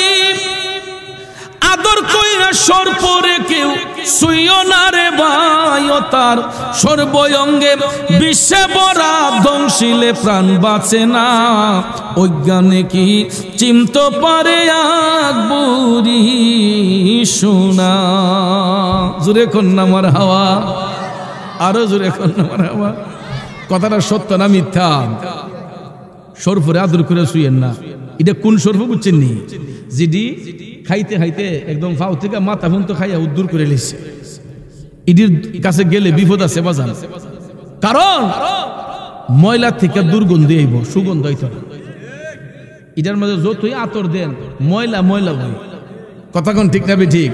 আদর কইরা সর্পরে কেউ শুইও না রে ভাই। ও তার সর্বঙ্গে বিশ্বে বরা ধ্বংসিলে প্রাণ বাঁচে না, অজ্ঞানে কি চিন্ত পারে আকবরী সোনা। জোরে কন্যা মার হাওয়া, আরো জোরে কন্যা মার হাওয়া। কথাটা সত্য না মিথ্যা? সর্পরে আদর করে শুইয়েন না। এটা কোন সর্প বুঝছেন নি? জিডি খাইতে খাইতে একদম ফাউ থেকে মাথা ফোন তো খাইয়া উদ্দুর করে লিখছে। ইডির কাছে গেলে বিপদ আছে বাজান, কারণ ময়লা থেকে দুর্গন্ধি আইব, সুগন্ধ হইতো না। এটার মধ্যে যতই আতর দেন ময়লা ময়লা বই। কথা কোন ঠিক না ঠিক?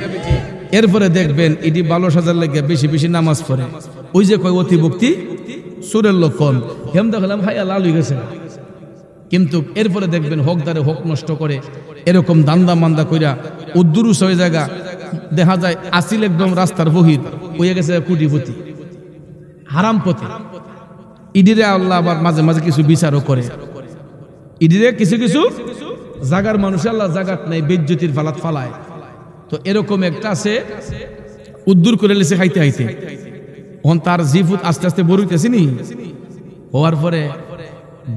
এরপরে দেখবেন ইডি ভালো সাজার লেগে বেশি বেশি নামাজ পড়ে। ওই যে কয় অতি ভক্তি সুরের লক্ষণ, হেম দেখলাম খাইয়া লাল হয়ে গেছে। কিন্তু এরপরে দেখবেন হকদারে হক নষ্ট করে, এরকম দান্দা মান্দা কইরা উদ্দুরুস হয়ে জায়গা দেখা যায় আসিল একদম রাস্তার বহির হয়ে গেছে কোটিপতি, হারাম পথে। ইডিরে আল্লাহ আবার মাঝে মাঝে কিছু বিচারও করে। ইডিরে কিছু কিছু জাগার মানুষ আল্লাহ জাগাত নাই বেজ্জতির ফালাত ফালায়। তো এরকম একটা আছে উদ্দুর করে লেছে খাইতে খাইতে, তখন তার জিফুত আস্তে আস্তে বড়ইতেছে নি। হওয়ার পরে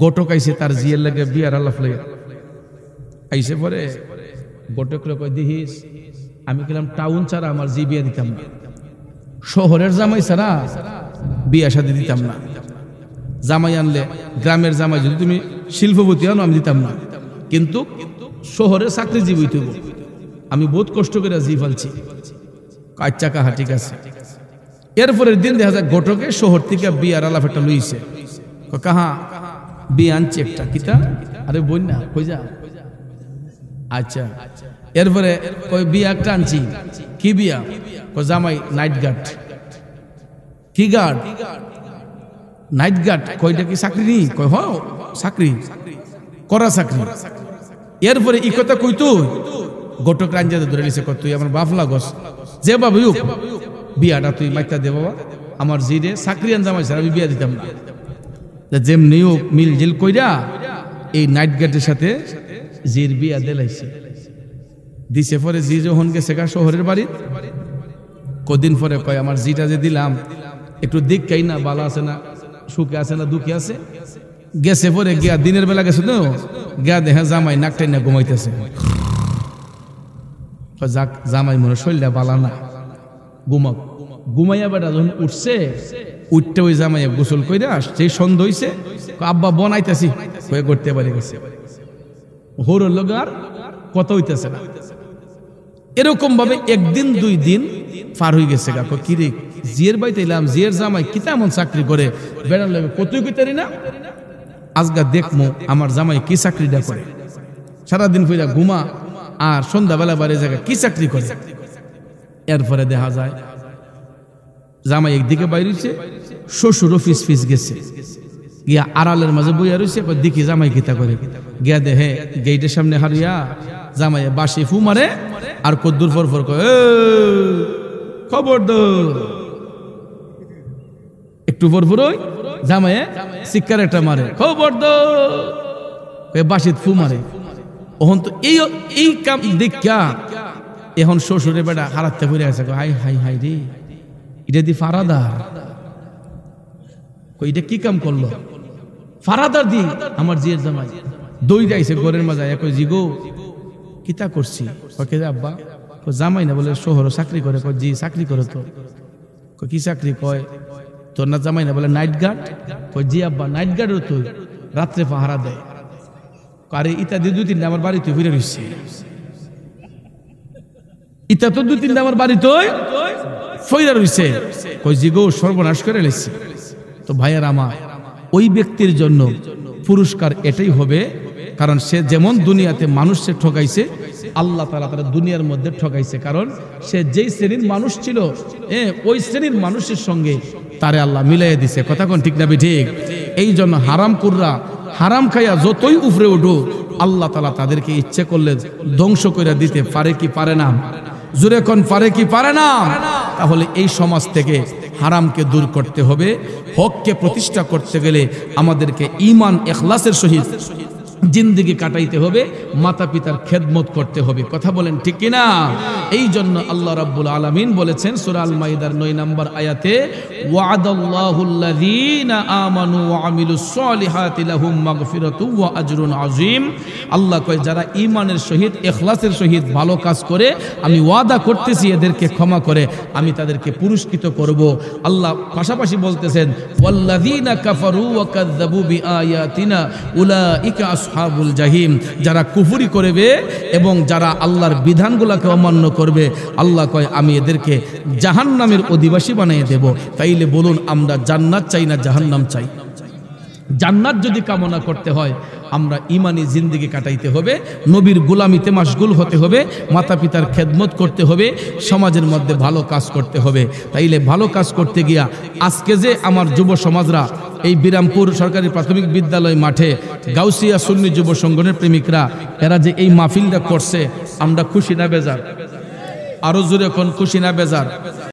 গোটক আইসে তার জিয়ের লাগে বিয়ার আল্লাহ লাগে আইসে পরে গোটক কয় দেখিস আমি গেলাম টাউন ছাড়া আমার জি বিয়া দিতাম না, শহরের জামাই ছাড়া বিয়া শাদী দিতাম না। জামাই আনলে গ্রামের জামাই যদি তুমি শিল্পপতি আনো আমি দিতাম না, কিন্তু শহরে চাকরিজীবী হইতে হবে। আমি বহুত কষ্ট করে জি ফালছি। আচ্ছা কাহা ঠিক আছে। এরপরের দিন দেখা যায় গোটকে শহর থেকে বিয়ার আলাপ একটা লইছে। কাহা বিয়ে আনছি একটা, কিতা? আরে বই না কই যা। আচ্ছা এরপরে কই বিয়া একটা আনছি। কি বিয়া? কই জামাই নাইট গার্ড। কি গার্ড? Night guard. কইটা কি চাকরি নি? কই হ চাকরি, করা চাকরি। এরপরে ই কথা কই তুই গোটক রাঞ্জাতে ধরে লিছে, তুই আমার বাপ লাগস, যে বাবু বিয়াটা তুই মাইতা দে বাবা, আমার জিরে চাকরি আন জামাই ছাড়া আমি বিয়া দিতাম না। যেমনি মিল জিল কইরা এই নাইট গার্ডের সাথে জির বিয়া দিলাইছে। দিছে পরে জি যখন গেছে শহরের বাড়ি, কদিন পরে কয় আমার জিটা যে দিলাম একটু দেখকাই না, ভালো আছে না, সুখে আছে না, দুঃখে আছে। গেছে পরে গিয়া দিনের বেলা গেছে তো গিয়া দেখা জামাই নাকটাই না ঘুমাইতেছে। যাক জামাই মনে শরীরটা বালা না, ঘুমাক। ঘুমাইয়া বেটা যখন উঠছে, উঠতে ওই জামাইয়া গোসল কইরা সেই সন্ধ্যা হইছে, আব্বা বনাইতেছি কয়ে করতে পারে গেছে। হোর লোক আর কথা হইতেছে না। এরকম ভাবে একদিন দুই দিন পার হয়ে গেছে। কাকো কিরে জিয়ের বাড়িতে এলাম, জিয়ের জামাই কিতা এমন চাকরি করে বেড়ান লাগে কতই কইতারি না, আজগা দেখমু আমার জামাই কি চাকরিটা করে, সারাদিন ফিরা ঘুমা আর সন্ধ্যাবেলা বাড়ি জায়গা কি চাকরি করে। এরপরে দেখা যায় জামাই একদিকে বাইরে হইছে, শ্বশুরও ফিস ফিস গেছে, গিয়া আড়ালের মাঝে বইয়া রয়েছে, দেখি জামাই কিতা করে, গিয়া দেহে গেইটের সামনে হারিয়া জামাই বাসি ফু মারে আর কদ্দুর ফর ফর কয় খবর দো, একটু পর পরই জামাই শিক্ষার একটা মারে খবর দো, বাসিত ফু মারে। ওহন তো এই কাম দেখা এখন শ্বশুরে বেটা হারাতে পড়ে আছে, হাই হাই হাই রে এটা দি ফারাদার, এটা কি কাম করলো, ফারাদার দি আমার জিয়ের জামাই দই যাইছে ঘরের মাঝে, কই জি গো কিতা করছি, কয় আব্বা, জামাই না বলে শহর চাকরি করে, কয় জি চাকরি করে তো, কয় কি চাকরি, কয় তোর না জামাই না বলে নাইট গার্ড, কয় জি আব্বা নাইট গার্ডও তো রাত্রে পাহারা দেয়, আরে ইটা দিয়ে দুই তিনটা আমার বাড়িতে ফিরে রয়েছে, ইটা তো দুই তিনটা আমার বাড়িতে ফিরে রয়েছে, কয় জি গো সর্বনাশ করে লেছি। তো ভাইয়ের আমার ওই ব্যক্তির জন্য পুরস্কার এটাই হবে, কারণ সে যেমন দুনিয়াতে মানুষকে ঠকাইছে, আল্লাহ তাআলা তার দুনিয়ার মধ্যে ঠকাইছে, কারণ সে যেই শ্রেণীর মানুষ ছিল ওই শ্রেণীর মানুষের সঙ্গে তারে আল্লাহ মিলাইয়া দিছে। কথা কোন ঠিক না ঠিক? এই জন্য হারাম কুররা হারাম খাইয়া যতই উপরে উঠো, আল্লাহ তাআলা তাদেরকে ইচ্ছে করলে ধ্বংস করে দিতে পারে কি পারে না? জোরে কোন পারে কি পারে না? তাহলে এই সমাজ থেকে হারামকে দূর করতে হবে, হককে প্রতিষ্ঠা করতে গেলে আমাদেরকে ঈমান ইখলাসের সহিত জিন্দেগি কাটাইতে হবে, মাতা পিতার খেদমত করতে হবে। কথা বলেন ঠিক কিনা? এই জন্য আল্লাহ রাব্বুল আলামিন বলেছেন সূরা আল মাইদার 9 নম্বর আয়াতে, ওয়া'দাল্লাহুল্লাযীনা আমানু ওয়া আমিলুস সলিহাতি লাহুম মাগফিরাতুন ওয়া আজরুন আযীম। আল্লাহ কয় যারা ঈমানের সহিত ইখলাসের সহিত ভালো কাজ করে আমি ওয়াদা করতেছি এদেরকে ক্ষমা করে আমি তাদেরকে পুরস্কৃত করব। আল্লাহ পাশাপাশি বলতেছেন ওয়াল্লাযীনা কাফারু ওয়া কাযযাবু বিআয়াতিনা উলাইকা আসহাবুল জাহিম। যারা কুফরি করবে এবং যারা আল্লাহর বিধানগুলোকে অমান্য করবে, আল্লাহ কয় আমি এদেরকে জাহান্নামের অধিবাসী বানিয়ে দেব। তাইলে বলুন আমরা জান্নাত চাই না জাহান্নাম চাই? জান্নাত যদি কামনা করতে হয় আমরা ইমানি জিন্দেগি কাটাইতে হবে, নবীর গোলামিতে মাশগুল হতে হবে, মাতা পিতার খেদমত করতে হবে, সমাজের মধ্যে ভালো কাজ করতে হবে। তাইলে ভালো কাজ করতে গিয়া আজকে যে আমার যুব সমাজরা এই বিরামপুর সরকারি প্রাথমিক বিদ্যালয় মাঠে গাউসিয়া সুন্নি যুব সংগঠনের প্রেমিকরা এরা যে এই মাহফিলটা করছে, আমরা খুশি না বেজার? আরো জোরে কোন খুশি না বেজার?